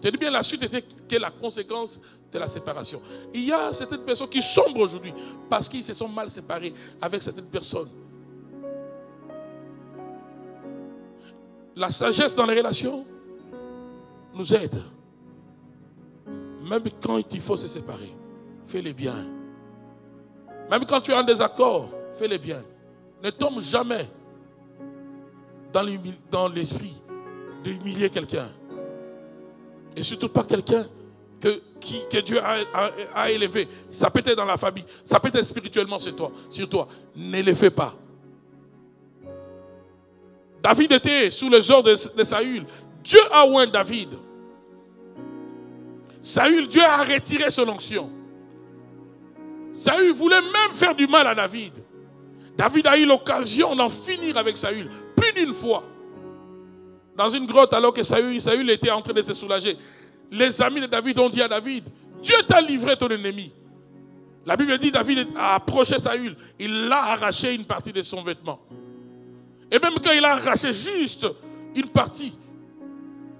Je dis bien, la suite n'était que la conséquence de la séparation. Il y a certaines personnes qui sombrent aujourd'hui parce qu'ils se sont mal séparés avec certaines personnes. La sagesse dans les relations, nous aide. Même quand il faut se séparer, fais-les bien. Même quand tu es en désaccord, fais-les bien. Ne tombe jamais dans l'esprit d'humilier quelqu'un. Et surtout pas quelqu'un que Dieu a élevé. Ça peut être dans la famille, ça peut être spirituellement sur toi. Ne le fais pas. David était sous les ordres de Saül. Dieu a oint David. Saül, Dieu a retiré son onction. Saül voulait même faire du mal à David. David a eu l'occasion d'en finir avec Saül plus d'une fois. Dans une grotte, alors que Saül était en train de se soulager. Les amis de David ont dit à David, Dieu t'a livré ton ennemi. La Bible dit, David a approché Saül. Il l'a arraché une partie de son vêtement. Et même quand il a arraché juste une partie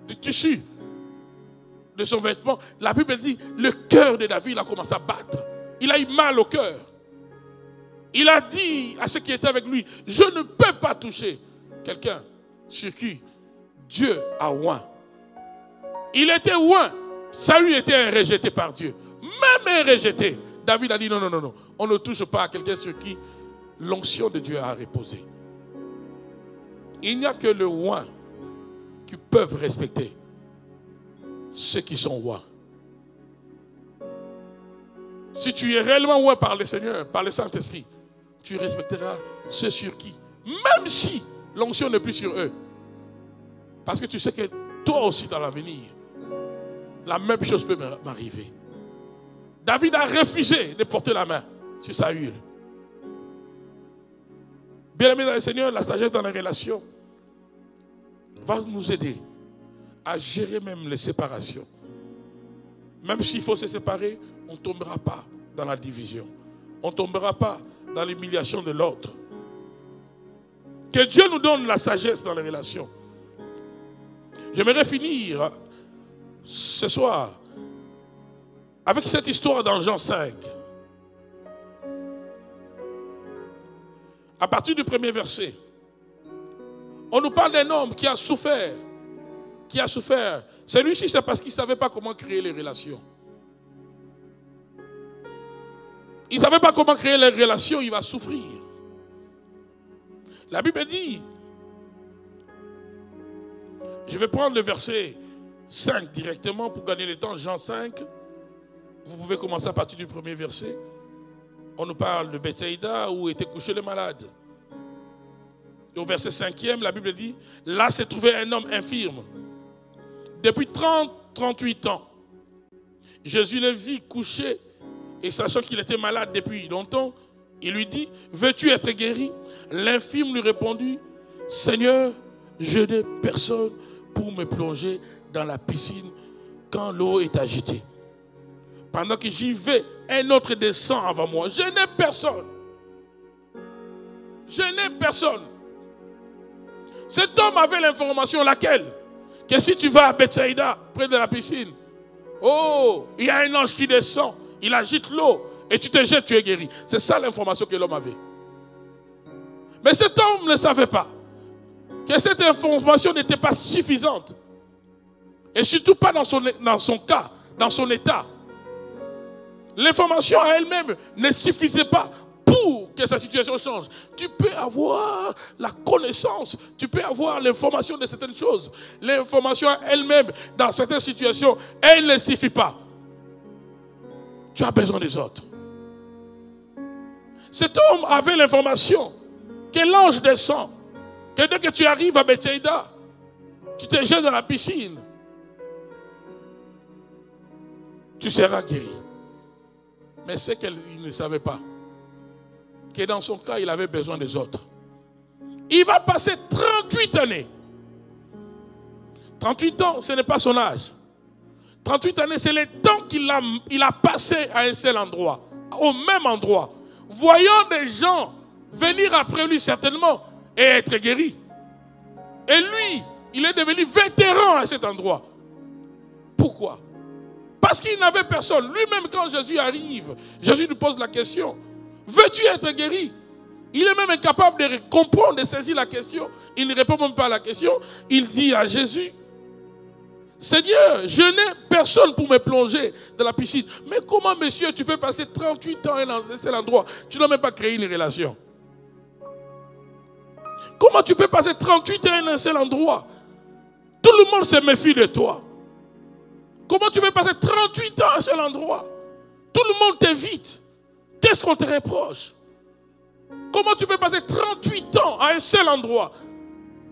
du tissu de son vêtement, la Bible dit, le cœur de David a commencé à battre. Il a eu mal au cœur. Il a dit à ceux qui étaient avec lui, je ne peux pas toucher quelqu'un sur qui Dieu a oint. Il était oint. Saül était rejeté par Dieu. Même rejeté. David a dit non. On ne touche pas à quelqu'un sur qui l'onction de Dieu a reposé. Il n'y a que le oint qui peuvent respecter ceux qui sont oints. Si tu es réellement oint par le Seigneur, par le Saint-Esprit, tu respecteras ceux sur qui, même si l'onction n'est plus sur eux. Parce que tu sais que toi aussi dans l'avenir, la même chose peut m'arriver. David a refusé de porter la main sur Saül. Bien-aimés dans le Seigneur, la sagesse dans les relations va nous aider à gérer même les séparations. Même s'il faut se séparer, on ne tombera pas dans la division. On ne tombera pas dans l'humiliation de l'autre. Que Dieu nous donne la sagesse dans les relations. J'aimerais finir ce soir avec cette histoire dans Jean 5. À partir du premier verset, on nous parle d'un homme qui a souffert. Qui a souffert. Celui-ci, c'est parce qu'il ne savait pas comment créer les relations. Il ne savait pas comment créer les relations, il va souffrir. La Bible dit, je vais prendre le verset 5 directement pour gagner le temps, Jean 5. Vous pouvez commencer à partir du premier verset. On nous parle de Bethsaïda où était couché le malade. Au verset 5e, la Bible dit, là s'est trouvé un homme infirme. Depuis 38 ans, Jésus le vit couché et sachant qu'il était malade depuis longtemps, il lui dit, veux-tu être guéri? L'infirme lui répondit, Seigneur, je n'ai personne pour me plonger dans la piscine quand l'eau est agitée. Pendant que j'y vais, un autre descend avant moi. Je n'ai personne. Je n'ai personne. Cet homme avait l'information laquelle? Que si tu vas à Bethsaïda, près de la piscine, oh, il y a un ange qui descend, il agite l'eau et tu te jettes, tu es guéri. C'est ça l'information que l'homme avait. Mais cet homme ne savait pas que cette information n'était pas suffisante. Et surtout pas dans son cas, dans son état. L'information à elle-même ne suffisait pas pour que sa situation change. Tu peux avoir la connaissance, tu peux avoir l'information de certaines choses. L'information elle-même, dans certaines situations, elle ne suffit pas. Tu as besoin des autres. Cet homme avait l'information que l'ange descend, que dès que tu arrives à Bethsaïda, tu te jettes dans la piscine, tu seras guéri. Mais c'est qu'il ne savait pas que dans son cas, il avait besoin des autres. Il va passer 38 années. 38 ans, ce n'est pas son âge. 38 années, c'est le temps qu'il a passé à un seul endroit, au même endroit, voyant des gens venir après lui certainement et être guéri. Et lui, il est devenu vétéran à cet endroit. Pourquoi? Parce qu'il n'avait personne. Lui-même, quand Jésus arrive, Jésus lui pose la question, veux-tu être guéri? Il est même incapable de comprendre, de saisir la question. Il ne répond même pas à la question. Il dit à Jésus, Seigneur, je n'ai personne pour me plonger dans la piscine. Mais comment, monsieur, tu peux passer 38 ans à un seul endroit? Tu n'as même pas créé une relation. Comment tu peux passer 38 ans à un seul endroit? Tout le monde se méfie de toi. Comment tu peux passer 38 ans à un seul endroit? Tout le monde t'évite. Qu'est-ce qu'on te reproche? Comment tu peux passer 38 ans à un seul endroit?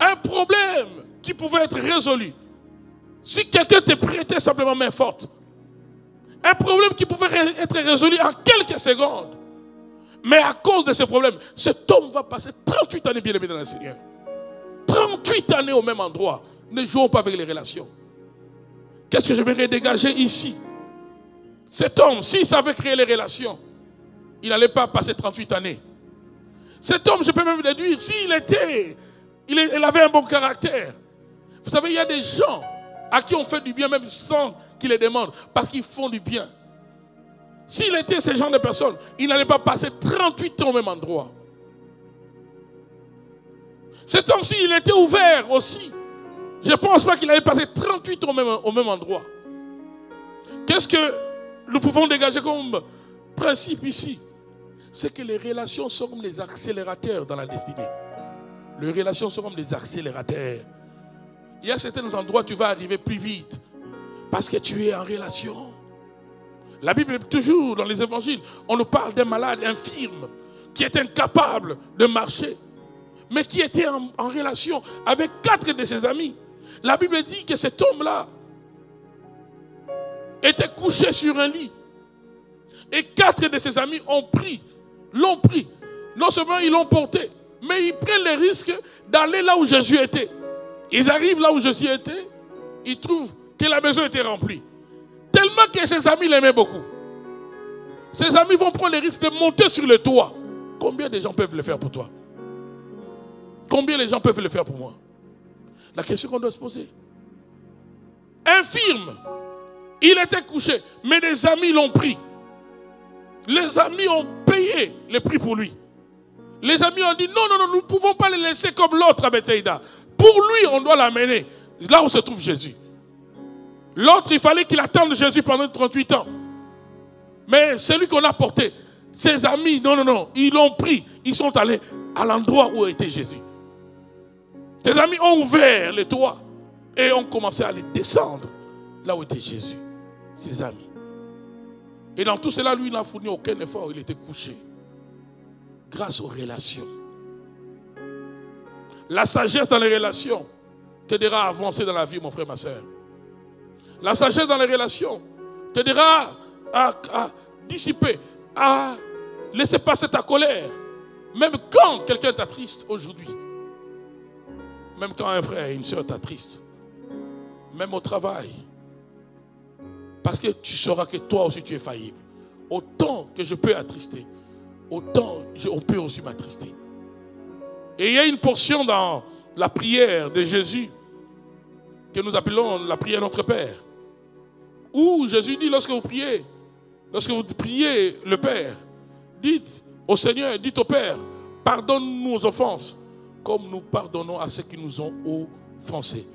Un problème qui pouvait être résolu si quelqu'un te prêtait simplement main forte. Un problème qui pouvait être résolu en quelques secondes. Mais à cause de ce problème, cet homme va passer 38 années bien aimé dans le Seigneur. 38 années au même endroit. Ne jouons pas avec les relations. Qu'est-ce que je vais dégager ici? Cet homme, s'il savait créer les relations, il n'allait pas passer 38 années. Cet homme, je peux même déduire, s'il il avait un bon caractère. Vous savez, il y a des gens à qui on fait du bien même sans qu'ils les demandent, parce qu'ils font du bien. S'il était ce genre de personne, il n'allait pas passer 38 ans au même endroit. Cet homme, s'il était ouvert aussi, je ne pense pas qu'il allait passer 38 ans au même endroit. Qu'est-ce que nous pouvons dégager comme principe ici? C'est que les relations sont comme des accélérateurs dans la destinée. Les relations sont comme des accélérateurs. Il y a certains endroits où tu vas arriver plus vite parce que tu es en relation. La Bible, toujours dans les évangiles, on nous parle d'un malade infirme qui est incapable de marcher, mais qui était en relation avec 4 de ses amis. La Bible dit que cet homme-là était couché sur un lit. Et 4 de ses amis l'ont pris. Non seulement ils l'ont porté, mais ils prennent le risque d'aller là où Jésus était. Ils arrivent là où Jésus était, ils trouvent que la maison était remplie. Tellement que ses amis l'aimaient beaucoup. Ses amis vont prendre le risque de monter sur le toit. Combien de gens peuvent le faire pour toi? Combien de gens peuvent le faire pour moi? La question qu'on doit se poser. Infirme, il était couché, mais des amis l'ont pris. Les amis ont payé le prix pour lui. Les amis ont dit non, nous ne pouvons pas le laisser comme l'autre à Bethsaïda. Pour lui, on doit l'amener là où se trouve Jésus. L'autre, il fallait qu'il attende Jésus pendant 38 ans. Mais celui qu'on a porté, ses amis, non, ils l'ont pris. Ils sont allés à l'endroit où était Jésus. Ses amis ont ouvert le toit et ont commencé à aller descendre là où était Jésus. Ses amis. Et dans tout cela, lui, il n'a fourni aucun effort. Il était couché. Grâce aux relations. La sagesse dans les relations t'aidera à avancer dans la vie, mon frère, ma soeur. La sagesse dans les relations t'aidera à dissiper, à laisser passer ta colère. Même quand quelqu'un t'attriste aujourd'hui. Même quand un frère et une soeur t'attristent. Même au travail. Parce que tu sauras que toi aussi tu es faillible. Autant que je peux attrister, autant on peut aussi m'attrister. Et il y a une portion dans la prière de Jésus que nous appelons la prière Notre Père. Où Jésus dit lorsque vous priez le Père, dites au Seigneur, dites au Père, pardonne-nous nos offenses comme nous pardonnons à ceux qui nous ont offensés.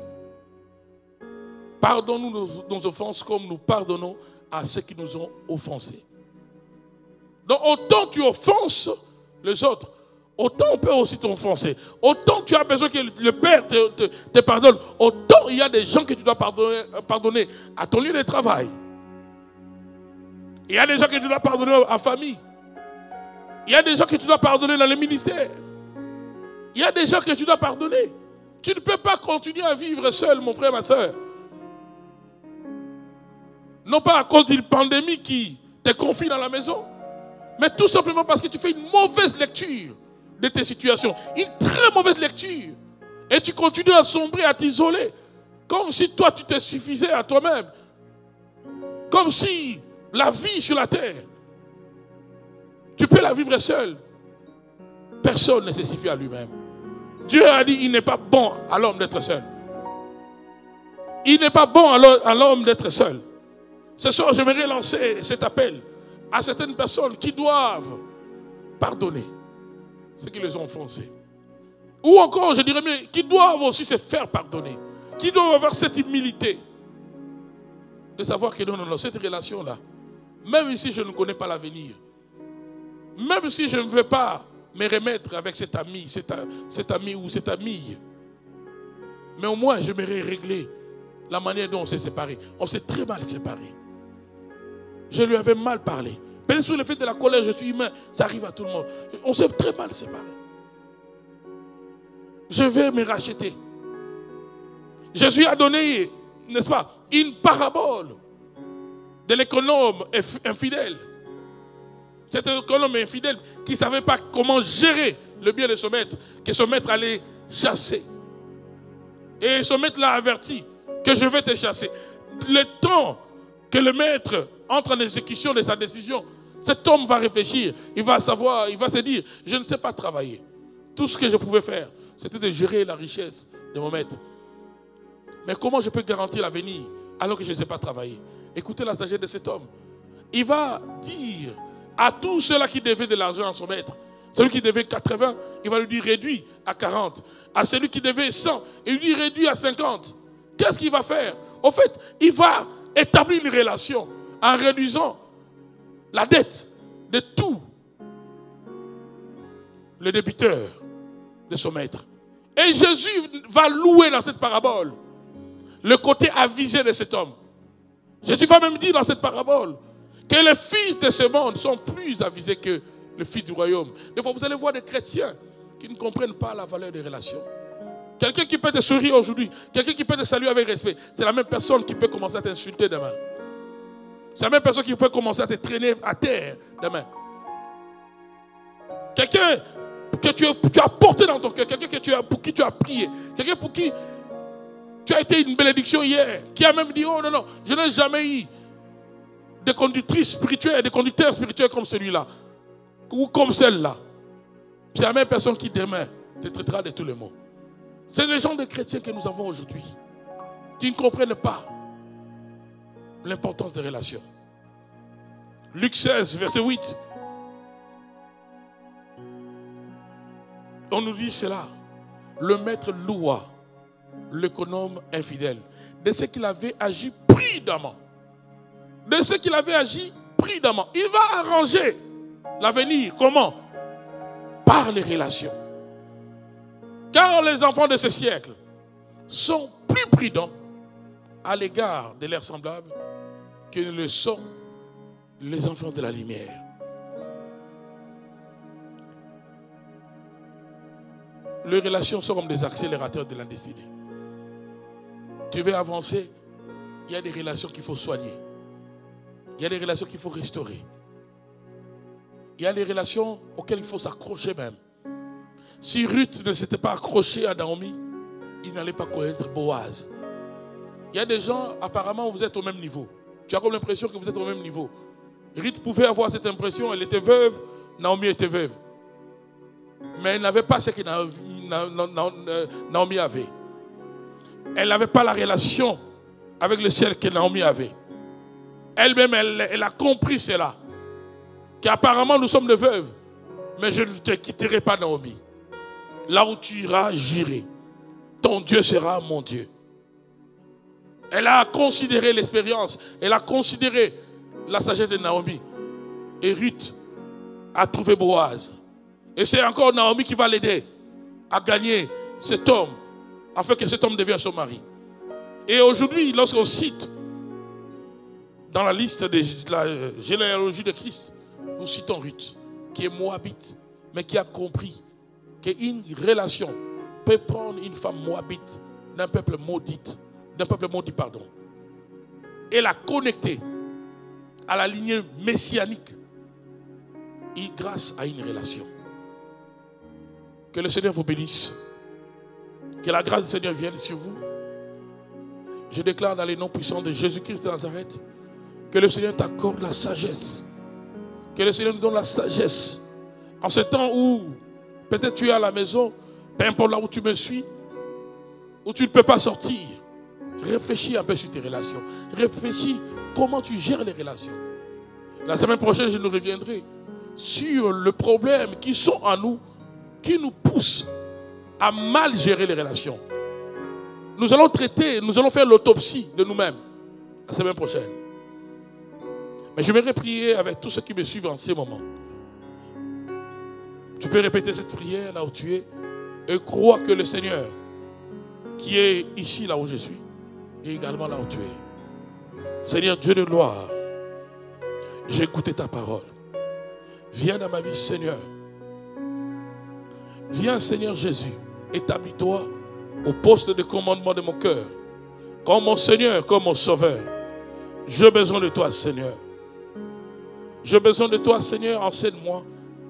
Pardonne-nous nos offenses comme nous pardonnons à ceux qui nous ont offensés. Donc autant tu offenses les autres, autant on peut aussi t'offenser. Autant tu as besoin que le Père te pardonne, autant il y a des gens que tu dois pardonner à ton lieu de travail. Il y a des gens que tu dois pardonner à la famille. Il y a des gens que tu dois pardonner dans le ministère. Il y a des gens que tu dois pardonner. Tu ne peux pas continuer à vivre seul, mon frère, ma soeur. Non pas à cause d'une pandémie qui te confine dans la maison, mais tout simplement parce que tu fais une mauvaise lecture de tes situations. Une très mauvaise lecture. Et tu continues à sombrer, à t'isoler. Comme si toi, tu te suffisais à toi-même. Comme si la vie sur la terre, tu peux la vivre seul. Personne ne se suffit à lui-même. Dieu a dit, il n'est pas bon à l'homme d'être seul. Il n'est pas bon à l'homme d'être seul. Ce soir, j'aimerais lancer cet appel à certaines personnes qui doivent pardonner ceux qui les ont offensés. Ou encore, je dirais mieux, qui doivent aussi se faire pardonner. Qui doivent avoir cette humilité de savoir que non, cette relation-là, même si je ne connais pas l'avenir, même si je ne veux pas me remettre avec cet ami ou cette amie, mais au moins j'aimerais régler la manière dont on s'est séparés. On s'est très mal séparés. Je lui avais mal parlé. Peut-être sous l'effet de la colère, je suis humain, ça arrive à tout le monde. On s'est très mal séparés. Je vais me racheter. Jésus a donné, n'est-ce pas, une parabole de l'économe infidèle. Cet économe infidèle qui ne savait pas comment gérer le bien de son maître, que son maître allait chasser. Et son maître l'a averti que je vais te chasser. Le temps que le maître entre en exécution de sa décision, cet homme va réfléchir, il va savoir, il va se dire, je ne sais pas travailler. Tout ce que je pouvais faire, c'était de gérer la richesse de mon maître. Mais comment je peux garantir l'avenir alors que je ne sais pas travailler? Écoutez la sagesse de cet homme. Il va dire à tous ceux-là qui devaient de l'argent à son maître, celui qui devait 80, il va lui dire réduit à 40. À celui qui devait 100, il lui dit réduit à 50. Qu'est-ce qu'il va faire? En fait, il va établir une relation en réduisant la dette de tout le débiteur de son maître. Et Jésus va louer dans cette parabole le côté avisé de cet homme. Jésus va même dire dans cette parabole que les fils de ce monde sont plus avisés que le fils du royaume. Des fois, vous allez voir des chrétiens qui ne comprennent pas la valeur des relations. Quelqu'un qui peut te sourire aujourd'hui, quelqu'un qui peut te saluer avec respect, c'est la même personne qui peut commencer à t'insulter demain. C'est la même personne qui peut commencer à te traîner à terre demain. Quelqu'un que tu as porté dans ton cœur, quelqu'un pour qui tu as prié, quelqu'un pour qui tu as été une bénédiction hier, qui a même dit, oh non, je n'ai jamais eu de conductrice spirituelle, de conducteur spirituel comme celui-là, ou comme celle-là. C'est la même personne qui demain te traitera de tous les maux. C'est le genre de chrétiens que nous avons aujourd'hui, qui ne comprennent pas l'importance des relations. Luc 16, verset 8. On nous dit cela. Le maître loua l'économe infidèle de ce qu'il avait agi prudemment. De ce qu'il avait agi prudemment. Il va arranger l'avenir. Comment? Par les relations. Car les enfants de ce siècle sont plus prudents à l'égard de leurs semblables que ne le sont les enfants de la lumière. Les relations sont comme des accélérateurs de la destinée. Tu veux avancer, il y a des relations qu'il faut soigner. Il y a des relations qu'il faut restaurer. Il y a des relations auxquelles il faut s'accrocher même. Si Ruth ne s'était pas accrochée à Naomi, il n'allait pas connaître Boaz. Il y a des gens, apparemment, vous êtes au même niveau. Tu as comme l'impression que vous êtes au même niveau. Ruth pouvait avoir cette impression, elle était veuve, Naomi était veuve. Mais elle n'avait pas ce que Naomi avait. Elle n'avait pas la relation avec le ciel que Naomi avait. Elle-même, elle a compris cela. Qu'apparemment, nous sommes des veuves. Mais je ne te quitterai pas, Naomi. Là où tu iras, j'irai. Ton Dieu sera mon Dieu. Elle a considéré l'expérience. Elle a considéré la sagesse de Naomi. Et Ruth a trouvé Boaz. Et c'est encore Naomi qui va l'aider à gagner cet homme, afin que cet homme devienne son mari. Et aujourd'hui, lorsqu'on cite dans la liste de la généalogie de Christ, nous citons Ruth, qui est moabite, mais qui a compris qu'une relation peut prendre une femme moabite d'un peuple maudit, et la connecter à la lignée messianique grâce à une relation. Que le Seigneur vous bénisse. Que la grâce du Seigneur vienne sur vous. Je déclare dans les noms puissants de Jésus-Christ de Nazareth que le Seigneur t'accorde la sagesse. Que le Seigneur nous donne la sagesse. En ce temps où peut-être tu es à la maison, peu importe là où tu me suis, où tu ne peux pas sortir, réfléchis un peu sur tes relations. Réfléchis comment tu gères les relations. La semaine prochaine, je nous reviendrai sur le problème qui sont en nous, qui nous poussent à mal gérer les relations. Nous allons traiter, nous allons faire l'autopsie de nous-mêmes. la semaine prochaine. Mais j'aimerais prier avec tous ceux qui me suivent en ces moments. Tu peux répéter cette prière là où tu es et crois que le Seigneur qui est ici là où je suis et également là où tu es. Seigneur Dieu de gloire, j'ai écouté ta parole. Viens dans ma vie, Seigneur. Viens, Seigneur Jésus, établis-toi au poste de commandement de mon cœur. Comme mon Seigneur, comme mon Sauveur. J'ai besoin de toi, Seigneur. J'ai besoin de toi, Seigneur. Enseigne-moi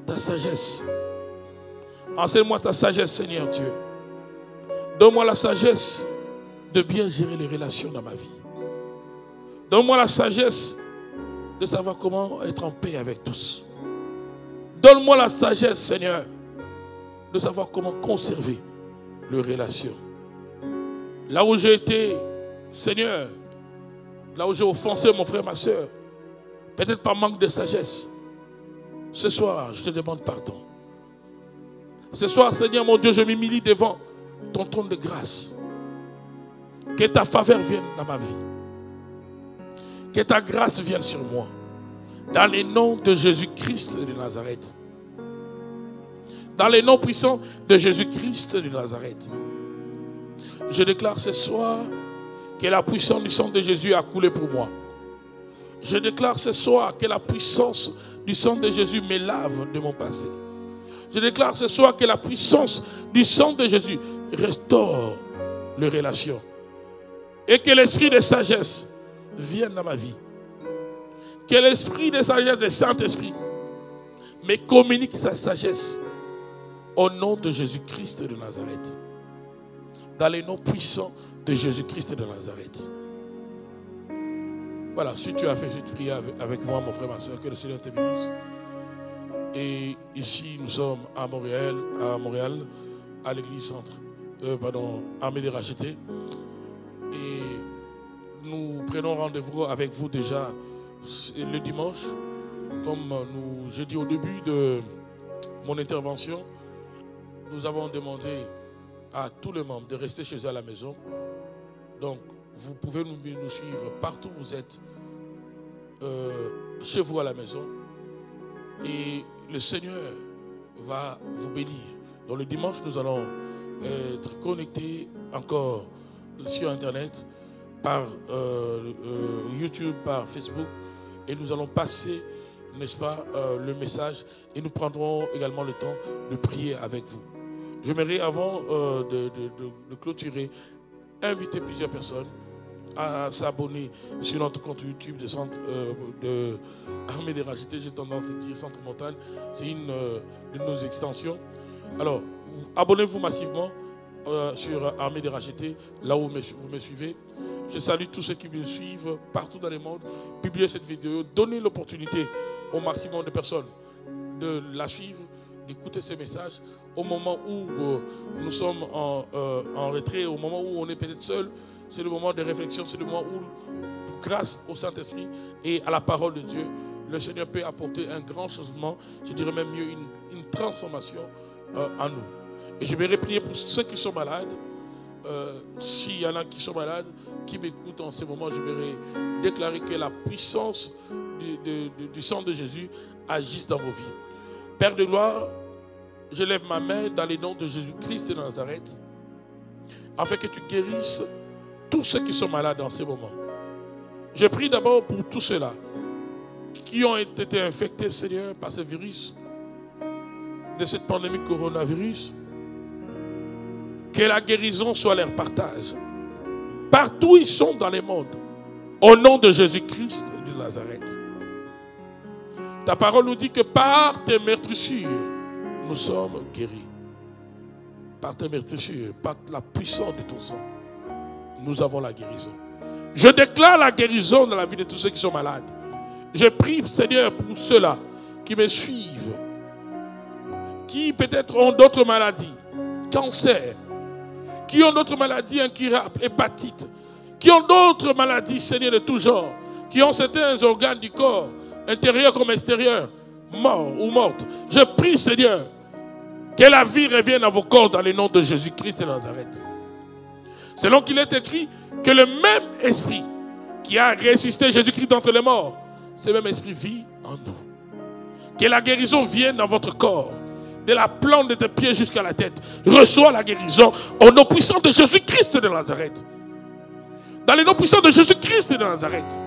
ta sagesse. Enseigne-moi ta sagesse, Seigneur Dieu. Donne-moi la sagesse de bien gérer les relations dans ma vie. Donne-moi la sagesse de savoir comment être en paix avec tous. Donne-moi la sagesse, Seigneur, de savoir comment conserver les relations. Là où j'ai été, Seigneur, là où j'ai offensé mon frère, ma soeur, peut-être par manque de sagesse, ce soir, je te demande pardon. Ce soir, Seigneur mon Dieu, je m'humilie devant ton trône de grâce. Que ta faveur vienne dans ma vie. Que ta grâce vienne sur moi. Dans les noms de Jésus-Christ de Nazareth. Dans les noms puissants de Jésus-Christ de Nazareth. Je déclare ce soir que la puissance du sang de Jésus a coulé pour moi. Je déclare ce soir que la puissance du sang de Jésus me lave de mon passé. Je déclare ce soir que la puissance du sang de Jésus restaure les relations. Et que l'esprit de sagesse vienne dans ma vie. Que l'esprit de sagesse du Saint-Esprit me communique sa sagesse au nom de Jésus-Christ de Nazareth. Dans les noms puissants de Jésus-Christ de Nazareth. Voilà, si tu as fait cette prière avec moi, mon frère, ma soeur, que le Seigneur te bénisse. Et ici, nous sommes à Montréal, à l'église centre, Armée des Rachetés. Et nous prenons rendez-vous avec vous déjà le dimanche. Comme j'ai dit au début de mon intervention, nous avons demandé à tous les membres de rester chez eux à la maison. Donc, vous pouvez nous suivre partout où vous êtes, chez vous à la maison. Et le Seigneur va vous bénir. Donc le dimanche, nous allons être connectés encore sur Internet, par YouTube, par Facebook. Et nous allons passer, n'est-ce pas, le message. Et nous prendrons également le temps de prier avec vous. J'aimerais, avant de clôturer, inviter plusieurs personnes à s'abonner sur notre compte YouTube de Centre de Armée des Rachetés. J'ai tendance à dire Centre Montagne. C'est une de nos extensions. Alors, abonnez-vous massivement sur Armée des Rachetés, là où vous me suivez. Je salue tous ceux qui me suivent partout dans le monde. Publiez cette vidéo. Donnez l'opportunité au maximum de personnes de la suivre, d'écouter ces messages. Au moment où nous sommes en retrait, au moment où on est peut-être seul, c'est le moment de réflexion, c'est le moment où, grâce au Saint-Esprit et à la parole de Dieu, le Seigneur peut apporter un grand changement, je dirais même mieux une transformation en nous. Et je vais prier pour ceux qui sont malades. S'il y en a qui sont malades, qui m'écoutent en ce moment, je vais déclarer que la puissance du sang de Jésus agisse dans vos vies. Père de gloire, je lève ma main dans les noms de Jésus-Christ de Nazareth, afin que tu guérisses tous ceux qui sont malades en ce moment. Je prie d'abord pour tous ceux-là qui ont été infectés, Seigneur, par ce virus, de cette pandémie coronavirus. Que la guérison soit leur partage. Partout où ils sont dans le monde. Au nom de Jésus-Christ de Nazareth. Ta parole nous dit que par tes meurtrissures, nous sommes guéris. Par tes meurtrissures, par la puissance de ton sang, nous avons la guérison. Je déclare la guérison dans la vie de tous ceux qui sont malades. Je prie, Seigneur, pour ceux-là qui me suivent, qui peut-être ont d'autres maladies, cancer, qui ont d'autres maladies incurables, hépatite, qui ont d'autres maladies, Seigneur, de tout genre, qui ont certains organes du corps, intérieurs comme extérieurs, morts ou mortes. Je prie, Seigneur, que la vie revienne à vos corps dans le nom de Jésus-Christ de Nazareth. Selon qu'il est écrit que le même esprit qui a ressuscité Jésus-Christ d'entre les morts, ce même esprit vit en nous. Que la guérison vienne dans votre corps, de la plante de tes pieds jusqu'à la tête. Reçois la guérison au nom puissant de Jésus-Christ de Nazareth. Dans le nom puissant de Jésus-Christ de Nazareth.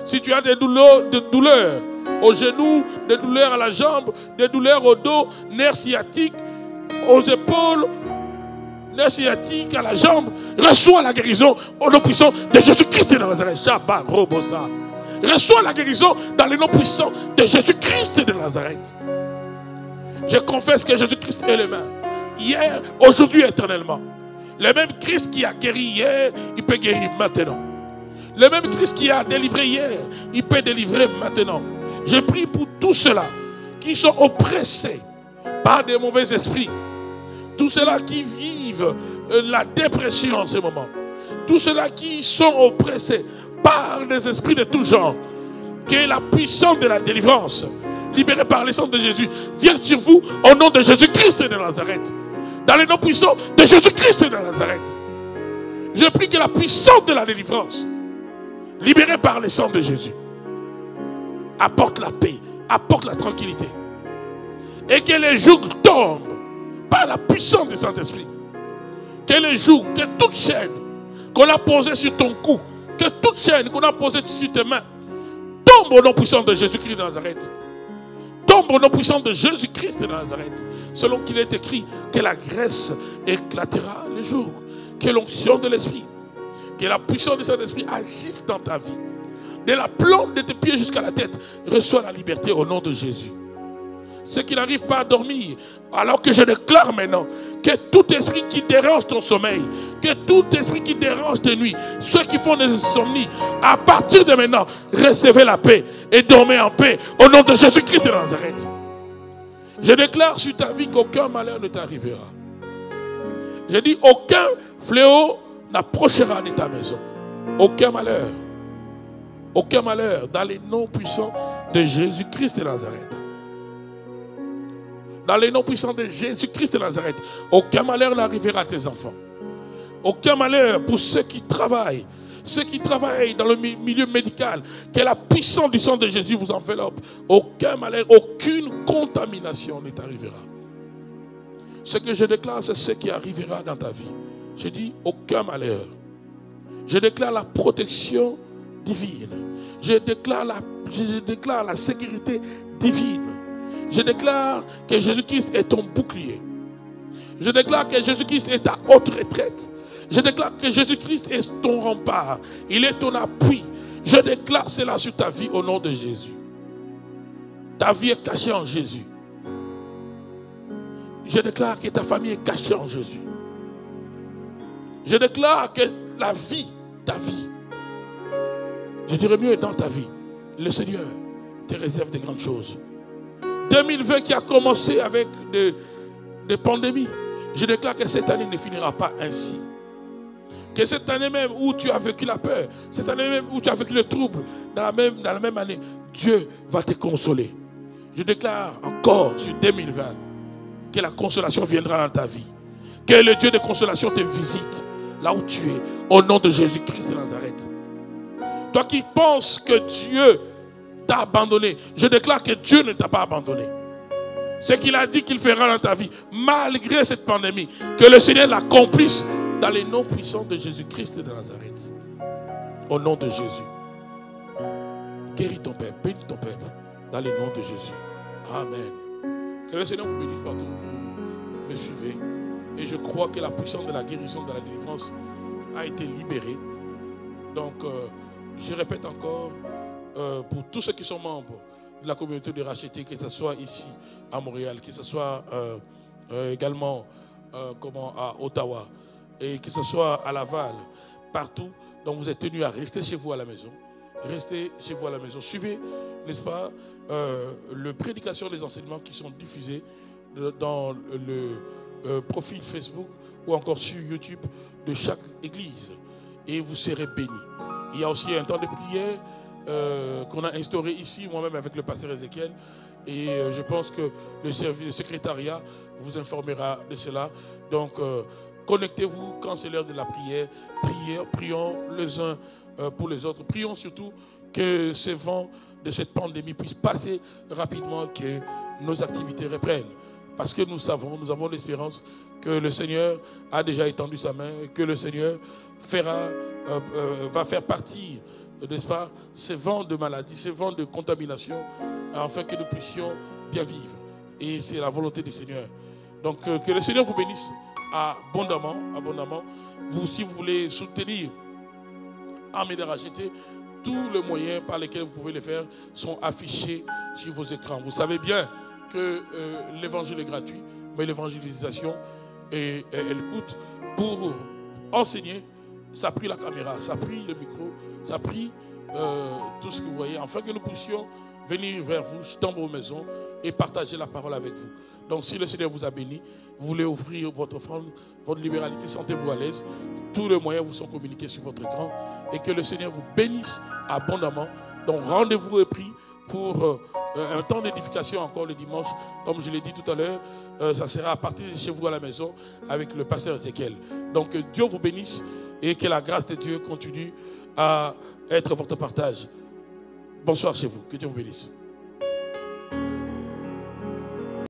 Si tu as des douleurs aux genoux, des douleurs à la jambe, des douleurs au dos, nerfs sciatiques, aux épaules, nerfs sciatiques à la jambe, reçois la guérison au nom puissant de Jésus-Christ de Nazareth. Shabbat, Robosa. Reçois la guérison dans le nom puissant de Jésus-Christ de Nazareth. Je confesse que Jésus-Christ est le même. Hier, aujourd'hui, éternellement. Le même Christ qui a guéri hier, il peut guérir maintenant. Le même Christ qui a délivré hier, il peut délivrer maintenant. Je prie pour tous ceux-là qui sont oppressés par des mauvais esprits. Tous ceux-là qui vivent la dépression en ce moment. Tous ceux-là qui sont oppressés par des esprits de tout genre. Que la puissance de la délivrance, libérée par le sang de Jésus, vienne sur vous au nom de Jésus-Christ de Nazareth. Dans le nom puissant de Jésus-Christ de Nazareth. Je prie que la puissance de la délivrance, libérée par le sang de Jésus, apporte la paix, apporte la tranquillité. Et que les jours tombent par la puissance du Saint-Esprit. Que les jours, que toute chaîne qu'on a posée sur ton cou, que toute chaîne qu'on a posée sur tes mains, tombe au nom puissant de Jésus-Christ de Nazareth. Tombe au nom puissant de Jésus-Christ de Nazareth. Selon qu'il est écrit que la graisse éclatera le jour. Que l'onction de l'Esprit, que la puissance de Saint-Esprit agisse dans ta vie. De la plante de tes pieds jusqu'à la tête, reçois la liberté au nom de Jésus. Ceux qui n'arrivent pas à dormir, alors que je déclare maintenant que tout esprit qui dérange ton sommeil, que tout esprit qui dérange tes nuits, ceux qui font des insomnies, à partir de maintenant, recevez la paix et dormez en paix au nom de Jésus-Christ de Nazareth. Je déclare sur ta vie qu'aucun malheur ne t'arrivera. Je dis aucun fléau n'approchera de ta maison. Aucun malheur. Aucun malheur dans les noms puissants de Jésus-Christ de Nazareth. Dans les noms puissants de Jésus-Christ de Nazareth, aucun malheur n'arrivera à tes enfants. Aucun malheur pour ceux qui travaillent dans le milieu médical. Que la puissance du sang de Jésus vous enveloppe. Aucun malheur, aucune contamination ne t'arrivera. Ce que je déclare, c'est ce qui arrivera dans ta vie. Je dis aucun malheur. Je déclare la protection divine. Je déclare la sécurité divine. Je déclare que Jésus-Christ est ton bouclier. Je déclare que Jésus-Christ est ta haute retraite. Je déclare que Jésus-Christ est ton rempart. Il est ton appui. Je déclare cela sur ta vie au nom de Jésus. Ta vie est cachée en Jésus. Je déclare que ta famille est cachée en Jésus. Je déclare que la vie, ta vie, je dirais mieux dans ta vie, le Seigneur te réserve de grandes choses. 2020 qui a commencé avec des pandémies, je déclare que cette année ne finira pas ainsi. Que cette année même où tu as vécu la peur, cette année même où tu as vécu le trouble, dans la même année, Dieu va te consoler. Je déclare encore sur 2020 que la consolation viendra dans ta vie. Que le Dieu de consolation te visite là où tu es, au nom de Jésus-Christ de Nazareth. Toi qui penses que Dieu t'a abandonné, je déclare que Dieu ne t'a pas abandonné. Ce qu'il a dit qu'il fera dans ta vie, malgré cette pandémie, que le Seigneur l'accomplisse dans les noms puissants de Jésus-Christ de Nazareth. Au nom de Jésus. Guéris ton peuple, bénis ton peuple, dans les noms de Jésus. Amen. Que le Seigneur vous bénisse partout où vous me suivez. Et je crois que la puissance de la guérison, de la délivrance a été libérée. Donc, je répète encore, pour tous ceux qui sont membres de la communauté de rachetés, que ce soit ici à Montréal, que ce soit également à Ottawa, et que ce soit à Laval, partout, donc vous êtes tenus à rester chez vous à la maison. Restez chez vous à la maison. Suivez, n'est-ce pas, les prédications, les enseignements qui sont diffusés dans le profil Facebook ou encore sur YouTube de chaque église. Et vous serez bénis. Il y a aussi un temps de prière qu'on a instauré ici, moi-même avec le pasteur Ézéchiel. Et je pense que le secrétariat vous informera de cela. Donc, connectez-vous quand c'est l'heure de la prière. Prions les uns pour les autres. Prions surtout que ce vent de cette pandémie puisse passer rapidement, que nos activités reprennent. Parce que nous avons l'espérance que le Seigneur a déjà étendu sa main, que le Seigneur va faire partir, n'est-ce pas, ces vents de maladie, ces vents de contamination, afin que nous puissions bien vivre. Et c'est la volonté du Seigneur. Donc que le Seigneur vous bénisse abondamment. Vous, si vous voulez soutenir Armée des Rachetés, tous les moyens par lesquels vous pouvez le faire sont affichés sur vos écrans. Vous savez bien que l'évangile est gratuit, mais l'évangélisation, elle coûte. Pour enseigner, ça a pris la caméra, ça a pris le micro, ça a pris tout ce que vous voyez, afin que nous puissions venir vers vous, dans vos maisons, et partager la parole avec vous. Donc si le Seigneur vous a béni, vous voulez offrir votre offrande, votre libéralité, sentez-vous à l'aise. Tous les moyens vous sont communiqués sur votre écran, et que le Seigneur vous bénisse abondamment. Donc rendez-vous est pris pour un temps d'édification encore le dimanche. Comme je l'ai dit tout à l'heure, ça sera à partir de chez vous à la maison avec le pasteur Ezekiel. Donc Dieu vous bénisse et que la grâce de Dieu continue à être votre partage. Bonsoir chez vous. Que Dieu vous bénisse.